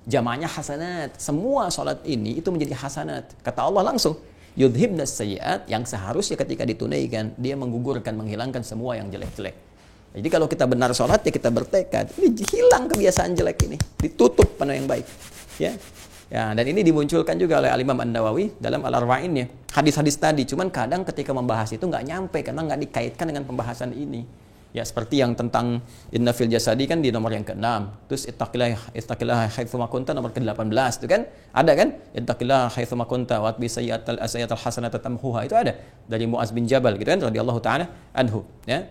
S3: Jamaknya hasanat. Semua sholat ini itu menjadi hasanat. Kata Allah langsung, yudhibnas sayyiat, yang seharusnya ketika ditunaikan dia menggugurkan, menghilangkan semua yang jelek-jelek. Jadi kalau kita benar sholat ya kita bertekad, ini hilang kebiasaan jelek ini, ditutup pada yang baik. Ya. Ya, dan ini dimunculkan juga oleh Al-Imam An-Nawawi dalam Al-Arba'innya. Hadis-hadis tadi, cuman kadang ketika membahas itu nggak nyampe karena nggak dikaitkan dengan pembahasan ini. Ya, seperti yang tentang inna fil jasadi kan di nomor yang ke-6. Terus ittaqillaha haitsu ma kunta nomor ke-18 itu kan? Ada kan? Ittaqillaha haitsu ma kunta wa atbi sayyi'atal hasanata tamhuha. Itu ada dari Muaz bin Jabal gitu kan radhiyallahu taala anhu, ya.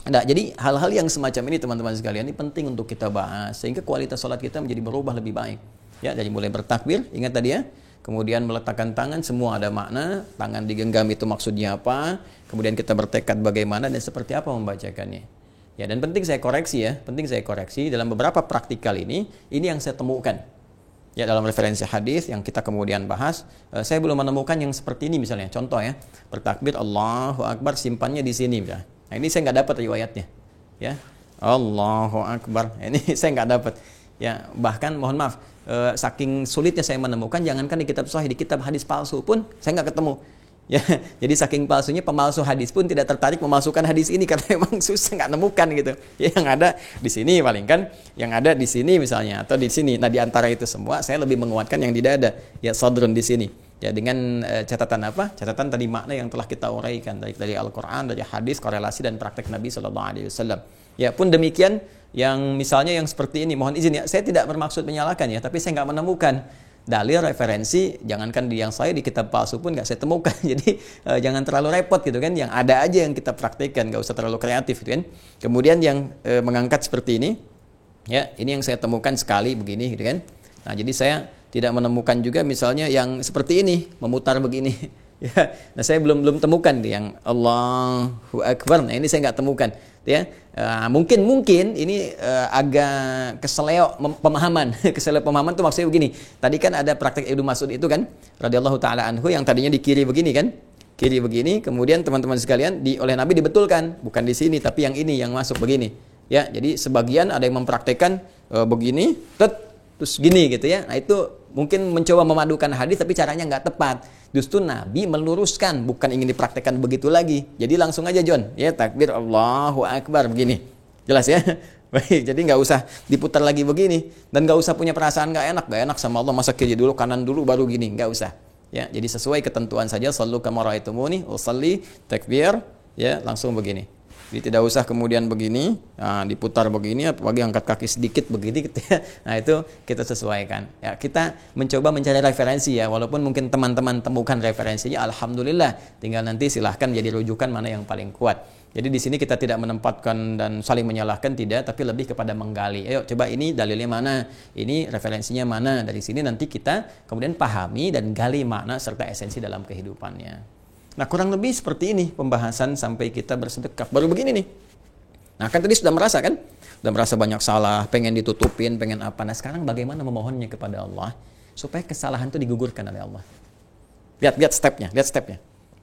S3: Nah, jadi hal-hal yang semacam ini teman-teman sekalian ini penting untuk kita bahas sehingga kualitas salat kita menjadi berubah lebih baik. Ya, dari mulai bertakbir, ingat tadi ya. Kemudian meletakkan tangan, semua ada makna. Tangan digenggam itu maksudnya apa? Kemudian kita bertekad bagaimana dan seperti apa membacakannya. Ya, dan penting saya koreksi ya, dalam beberapa praktikal ini yang saya temukan. Ya, dalam referensi hadis yang kita kemudian bahas, saya belum menemukan yang seperti ini misalnya. Contoh ya, bertakbir Allahu Akbar, simpannya di sini misalnya. Nah, ini saya nggak dapat riwayatnya. Ya, Allahu Akbar. Ini saya nggak dapat. Ya, bahkan mohon maaf, saking sulitnya saya menemukan, jangankan di kitab sahih, di kitab hadis palsu pun saya nggak ketemu. Ya, jadi saking palsunya pemalsu hadis pun tidak tertarik memalsukan hadis ini karena memang susah nggak nemukan gitu. Ya, yang ada di sini paling kan, yang ada di sini misalnya atau di sini. Nah, di antara itu semua saya lebih menguatkan yang di dada. Ya, sadrun di sini. Ya, dengan catatan apa? Catatan tadi makna yang telah kita uraikan dari Al-Qur'an, dari hadis, korelasi dan praktek Nabi sallallahu alaihi wasallam. Ya, pun demikian yang misalnya yang seperti ini, mohon izin ya, saya tidak bermaksud menyalahkan ya, tapi saya nggak menemukan dalil referensi, jangankan di yang saya di kitab palsu pun nggak saya temukan. Jadi jangan terlalu repot gitu kan, yang ada aja yang kita praktekkan, nggak usah terlalu kreatif gitu kan. Kemudian yang mengangkat seperti ini, ya ini yang saya temukan sekali begini gitu kan. Nah, jadi saya tidak menemukan juga misalnya yang seperti ini, memutar begini. Ya, nah saya belum temukan yang Allahu Akbar. Nah, ini saya nggak temukan. Ya, mungkin ini agak keseleo pemahaman. Keseleo pemahaman itu maksudnya begini. Tadi kan ada praktek Ibnu Mas'ud itu kan, radhiyallahu taala anhu, yang tadinya di kiri begini kan, kiri begini. Kemudian teman-teman sekalian oleh Nabi dibetulkan, bukan di sini tapi yang ini yang masuk begini. Ya, jadi sebagian ada yang mempraktekkan begini, terus gini gitu ya. Nah, itu mungkin mencoba memadukan hadis tapi caranya nggak tepat. Justru Nabi meluruskan, bukan ingin dipraktekkan begitu lagi. Jadi langsung aja John, ya takbir Allahu Akbar begini. Jelas ya? Baik, jadi nggak usah diputar lagi begini dan nggak usah punya perasaan nggak enak sama Allah, masa kiri dulu kanan dulu baru gini, nggak usah. Ya, jadi sesuai ketentuan saja. Sallu kama ra'aitumuni usalli, takbir, ya langsung begini. Jadi tidak usah kemudian begini, nah, diputar begini, apalagi angkat kaki sedikit begini gitu ya. Nah, itu kita sesuaikan. Ya, kita mencoba mencari referensi ya, walaupun mungkin teman-teman temukan referensinya, alhamdulillah. Tinggal nanti silahkan jadi rujukan mana yang paling kuat. Jadi di sini kita tidak menempatkan dan saling menyalahkan, tidak, tapi lebih kepada menggali. Ayo coba ini dalilnya mana, ini referensinya mana. Dari sini nanti kita kemudian pahami dan gali makna serta esensi dalam kehidupannya. Nah, kurang lebih seperti ini pembahasan sampai kita bersedekah. Baru begini nih. Nah, kan tadi sudah merasa kan? Sudah merasa banyak salah, pengen ditutupin, pengen apa. Nah, sekarang bagaimana memohonnya kepada Allah supaya kesalahan itu digugurkan oleh Allah. Lihat stepnya.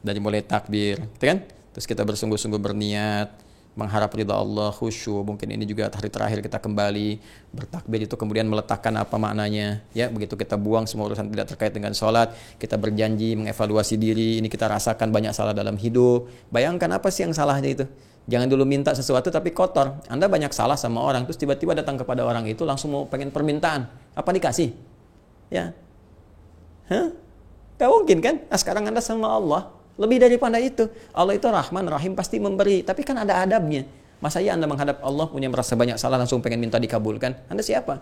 S3: Dari mulai takbir, gitu kan? Terus kita bersungguh-sungguh berniat, mengharap ridha Allah, khusyuk. Mungkin ini juga hari terakhir kita kembali bertakbir itu, kemudian meletakkan apa maknanya. Ya, begitu kita buang semua urusan tidak terkait dengan sholat, kita berjanji mengevaluasi diri. Ini kita rasakan banyak salah dalam hidup. Bayangkan apa sih yang salahnya itu? Jangan dulu minta sesuatu tapi kotor. Anda banyak salah sama orang, terus tiba-tiba datang kepada orang itu langsung mau pengen permintaan. Apa dikasih? Ya, gak mungkin kan? Nah, sekarang Anda sama Allah lebih daripada itu. Allah itu Rahman, Rahim, pasti memberi. Tapi kan ada adabnya. Masa ya Anda menghadap Allah punya merasa banyak salah langsung pengen minta dikabulkan? Anda siapa?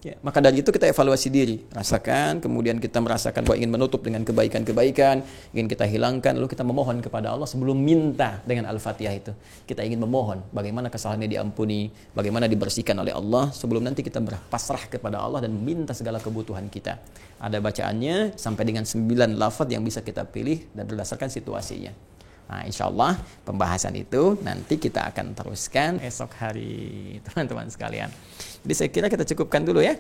S3: Ya, maka dari itu kita evaluasi diri, rasakan, kemudian kita merasakan bahwa ingin menutup dengan kebaikan-kebaikan, ingin kita hilangkan, lalu kita memohon kepada Allah sebelum minta dengan Al-Fatihah itu. Kita ingin memohon bagaimana kesalahannya diampuni, bagaimana dibersihkan oleh Allah, sebelum nanti kita berpasrah kepada Allah dan meminta segala kebutuhan kita. Ada bacaannya sampai dengan 9 lafaz yang bisa kita pilih dan berdasarkan situasinya. Nah, insya Allah pembahasan itu nanti kita akan teruskan esok hari, teman-teman sekalian. Jadi saya kira kita cukupkan dulu ya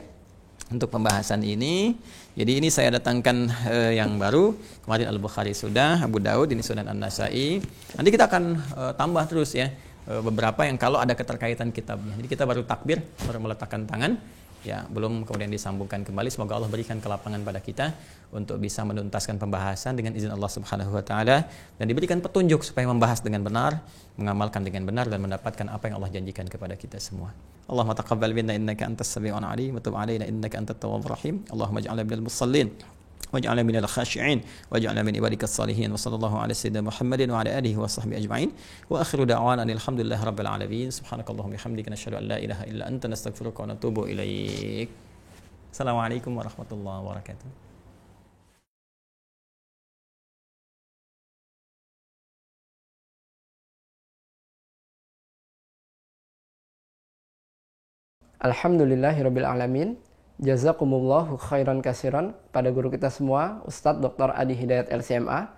S3: untuk pembahasan ini. Jadi ini saya datangkan yang baru. Kemarin Al-Bukhari sudah, Abu Daud, ini Sunan An-Nasai. Nanti kita akan tambah terus ya beberapa yang kalau ada keterkaitan kitabnya. Jadi kita baru takbir, baru meletakkan tangan. Ya, belum kemudian disambungkan kembali. Semoga Allah berikan kelapangan pada kita untuk bisa menuntaskan pembahasan dengan izin Allah Subhanahu wa taala dan diberikan petunjuk supaya membahas dengan benar, mengamalkan dengan benar dan mendapatkan apa yang Allah janjikan kepada kita semua. Allahumma taqabbal minna innaka antas samiul alim wa tub alaina innaka antat tawwabur rahim. Allahumma ij'alna minal musallin waj'alna minal khashi'in waj'alna min ibadikas salihin wa sallallahu ala sayyidina Muhammadin wa ala alihi wa sahbihi ajma'in wa akhiru da'wana alhamdulillahi rabbil alamin subhanakallahumma bihamdika nashhadu an la ilaha illa anta nastaghfiruka wa natubu ilaik. Assalamualaikum warahmatullahi wabarakatuh.
S1: Alhamdulillahirabbil alamin. Jazakumullahu khairan kasiran pada guru kita semua, Ustadz Dr. Adi Hidayat LCMA.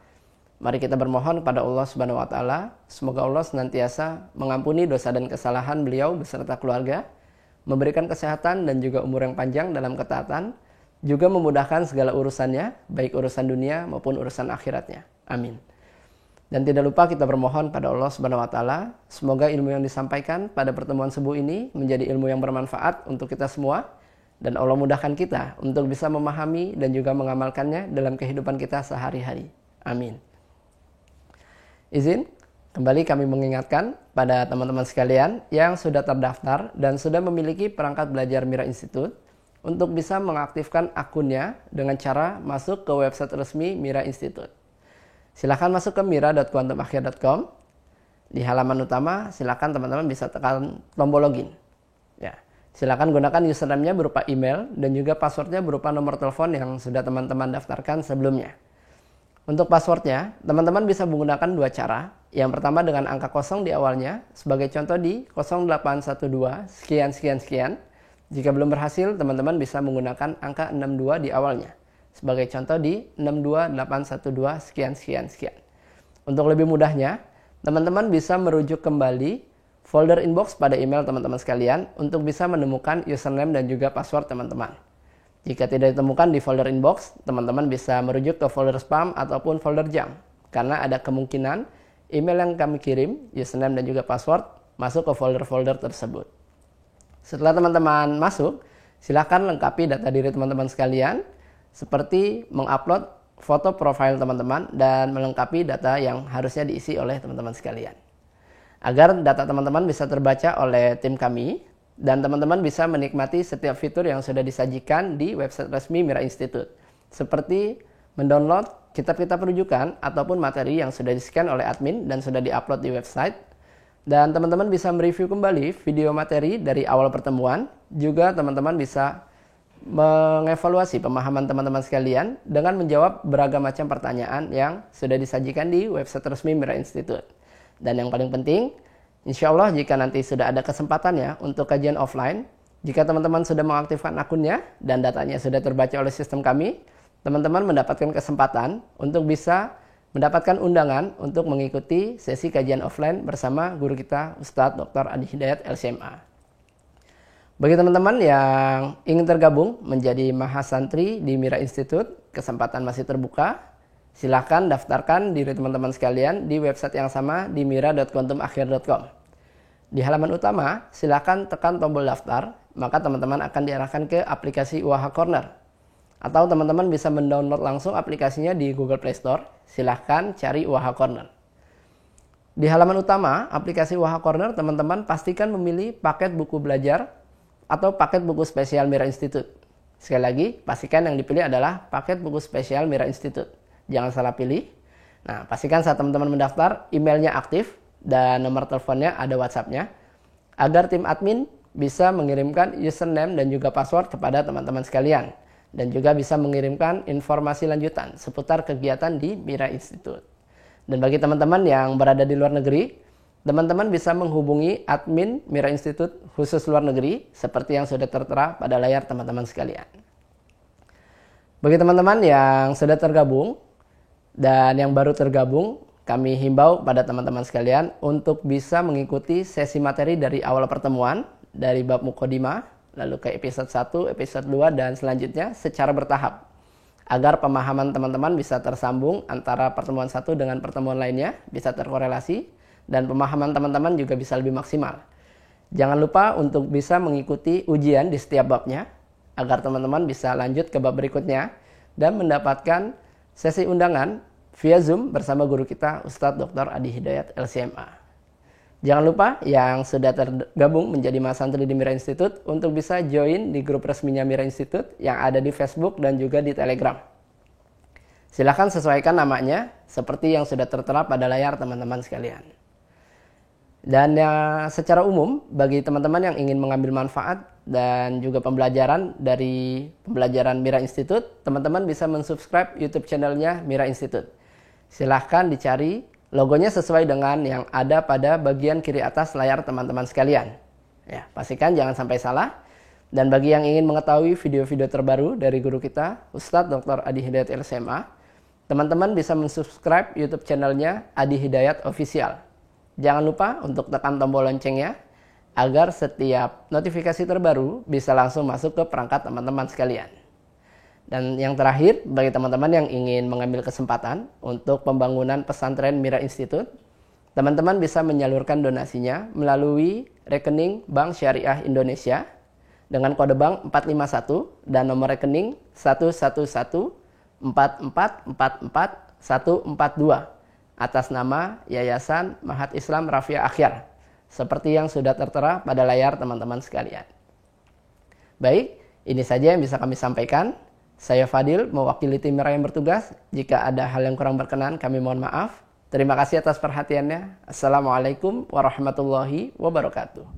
S1: Mari kita bermohon kepada Allah Subhanahu wa taala, semoga Allah senantiasa mengampuni dosa dan kesalahan beliau beserta keluarga, memberikan kesehatan dan juga umur yang panjang dalam ketaatan, juga memudahkan segala urusannya, baik urusan dunia maupun urusan akhiratnya. Amin. Dan tidak lupa kita bermohon pada Allah Subhanahu wa taala, semoga ilmu yang disampaikan pada pertemuan subuh ini menjadi ilmu yang bermanfaat untuk kita semua. Dan Allah mudahkan kita untuk bisa memahami dan juga mengamalkannya dalam kehidupan kita sehari-hari. Amin. Izin, kembali kami mengingatkan pada teman-teman sekalian yang sudah terdaftar dan sudah memiliki perangkat belajar Mira Institute untuk bisa mengaktifkan akunnya dengan cara masuk ke website resmi Mira Institute. Silakan masuk ke mira.quantumakhir.com. Di halaman utama, silakan teman-teman bisa tekan tombol login. Ya. Silakan gunakan username-nya berupa email dan juga password-nya berupa nomor telepon yang sudah teman-teman daftarkan sebelumnya. Untuk password-nya, teman-teman bisa menggunakan dua cara. Yang pertama dengan angka 0 di awalnya, sebagai contoh di 0812 sekian sekian sekian. Jika belum berhasil, teman-teman bisa menggunakan angka 62 di awalnya. Sebagai contoh di 62812 sekian sekian sekian. Untuk lebih mudahnya, teman-teman bisa merujuk kembali folder inbox pada email teman-teman sekalian untuk bisa menemukan username dan juga password teman-teman. Jika tidak ditemukan di folder inbox, teman-teman bisa merujuk ke folder spam ataupun folder junk. Karena ada kemungkinan email yang kami kirim, username dan juga password, masuk ke folder-folder tersebut. Setelah teman-teman masuk, silakan lengkapi data diri teman-teman sekalian, seperti mengupload foto profil teman-teman dan melengkapi data yang harusnya diisi oleh teman-teman sekalian. Agar data teman-teman bisa terbaca oleh tim kami dan teman-teman bisa menikmati setiap fitur yang sudah disajikan di website resmi Mira Institute, seperti mendownload kitab-kitab rujukan ataupun materi yang sudah di-scan oleh admin dan sudah di-upload di website, dan teman-teman bisa mereview kembali video materi dari awal pertemuan. Juga teman-teman bisa mengevaluasi pemahaman teman-teman sekalian dengan menjawab beragam macam pertanyaan yang sudah disajikan di website resmi Mira Institute. Dan yang paling penting, insya Allah jika nanti sudah ada kesempatannya untuk kajian offline, jika teman-teman sudah mengaktifkan akunnya dan datanya sudah terbaca oleh sistem kami, teman-teman mendapatkan kesempatan untuk bisa mendapatkan undangan untuk mengikuti sesi kajian offline bersama guru kita Ustadz Dr. Adi Hidayat LCMA. Bagi teman-teman yang ingin tergabung menjadi mahasantri di Mira Institute, kesempatan masih terbuka. Silahkan daftarkan diri teman-teman sekalian di website yang sama di mira.quantumakhir.com. Di halaman utama, silahkan tekan tombol daftar, maka teman-teman akan diarahkan ke aplikasi UAH Corner. Atau teman-teman bisa mendownload langsung aplikasinya di Google Play Store, silahkan cari UAH Corner. Di halaman utama, aplikasi UAH Corner, teman-teman pastikan memilih paket buku belajar atau paket buku spesial Mira Institute. Sekali lagi, pastikan yang dipilih adalah paket buku spesial Mira Institute. Jangan salah pilih. Nah, pastikan saat teman-teman mendaftar, emailnya aktif dan nomor teleponnya ada WhatsApp-nya, agar tim admin bisa mengirimkan username dan juga password kepada teman-teman sekalian. Dan juga bisa mengirimkan informasi lanjutan seputar kegiatan di Mira Institute. Dan bagi teman-teman yang berada di luar negeri, teman-teman bisa menghubungi admin Mira Institute khusus luar negeri seperti yang sudah tertera pada layar teman-teman sekalian. Bagi teman-teman yang sudah tergabung dan yang baru tergabung, kami himbau pada teman-teman sekalian untuk bisa mengikuti sesi materi dari awal pertemuan, dari bab Muqaddimah, lalu ke episode 1, episode 2, dan selanjutnya secara bertahap. Agar pemahaman teman-teman bisa tersambung antara pertemuan satu dengan pertemuan lainnya, bisa terkorelasi, dan pemahaman teman-teman juga bisa lebih maksimal. Jangan lupa untuk bisa mengikuti ujian di setiap babnya, agar teman-teman bisa lanjut ke bab berikutnya, dan mendapatkan sesi undangan via Zoom bersama guru kita, Ustadz Dr. Adi Hidayat LCMA. Jangan lupa yang sudah tergabung menjadi Mas Santri di Mira Institute untuk bisa join di grup resminya Mira Institute yang ada di Facebook dan juga di Telegram. Silahkan sesuaikan namanya seperti yang sudah tertera pada layar teman-teman sekalian. Dan secara umum bagi teman-teman yang ingin mengambil manfaat dan juga pembelajaran dari pembelajaran Mira Institute, teman-teman bisa mensubscribe YouTube channelnya Mira Institute. Silahkan dicari logonya sesuai dengan yang ada pada bagian kiri atas layar teman-teman sekalian. Ya, pastikan jangan sampai salah. Dan bagi yang ingin mengetahui video-video terbaru dari guru kita, Ustadz Dr. Adi Hidayat LCMA, teman-teman bisa mensubscribe YouTube channelnya Adi Hidayat Official. Jangan lupa untuk tekan tombol loncengnya agar setiap notifikasi terbaru bisa langsung masuk ke perangkat teman-teman sekalian. Dan yang terakhir, bagi teman-teman yang ingin mengambil kesempatan untuk pembangunan pesantren Mira Institute, teman-teman bisa menyalurkan donasinya melalui rekening Bank Syariah Indonesia dengan kode bank 451 dan nomor rekening 11144444142 atas nama Yayasan Mahat Islam Rafia Akhyar, seperti yang sudah tertera pada layar teman-teman sekalian. Baik, ini saja yang bisa kami sampaikan. Saya Fadil, mewakili tim Mira yang bertugas. Jika ada hal yang kurang berkenan, kami mohon maaf. Terima kasih atas perhatiannya. Assalamualaikum warahmatullahi wabarakatuh.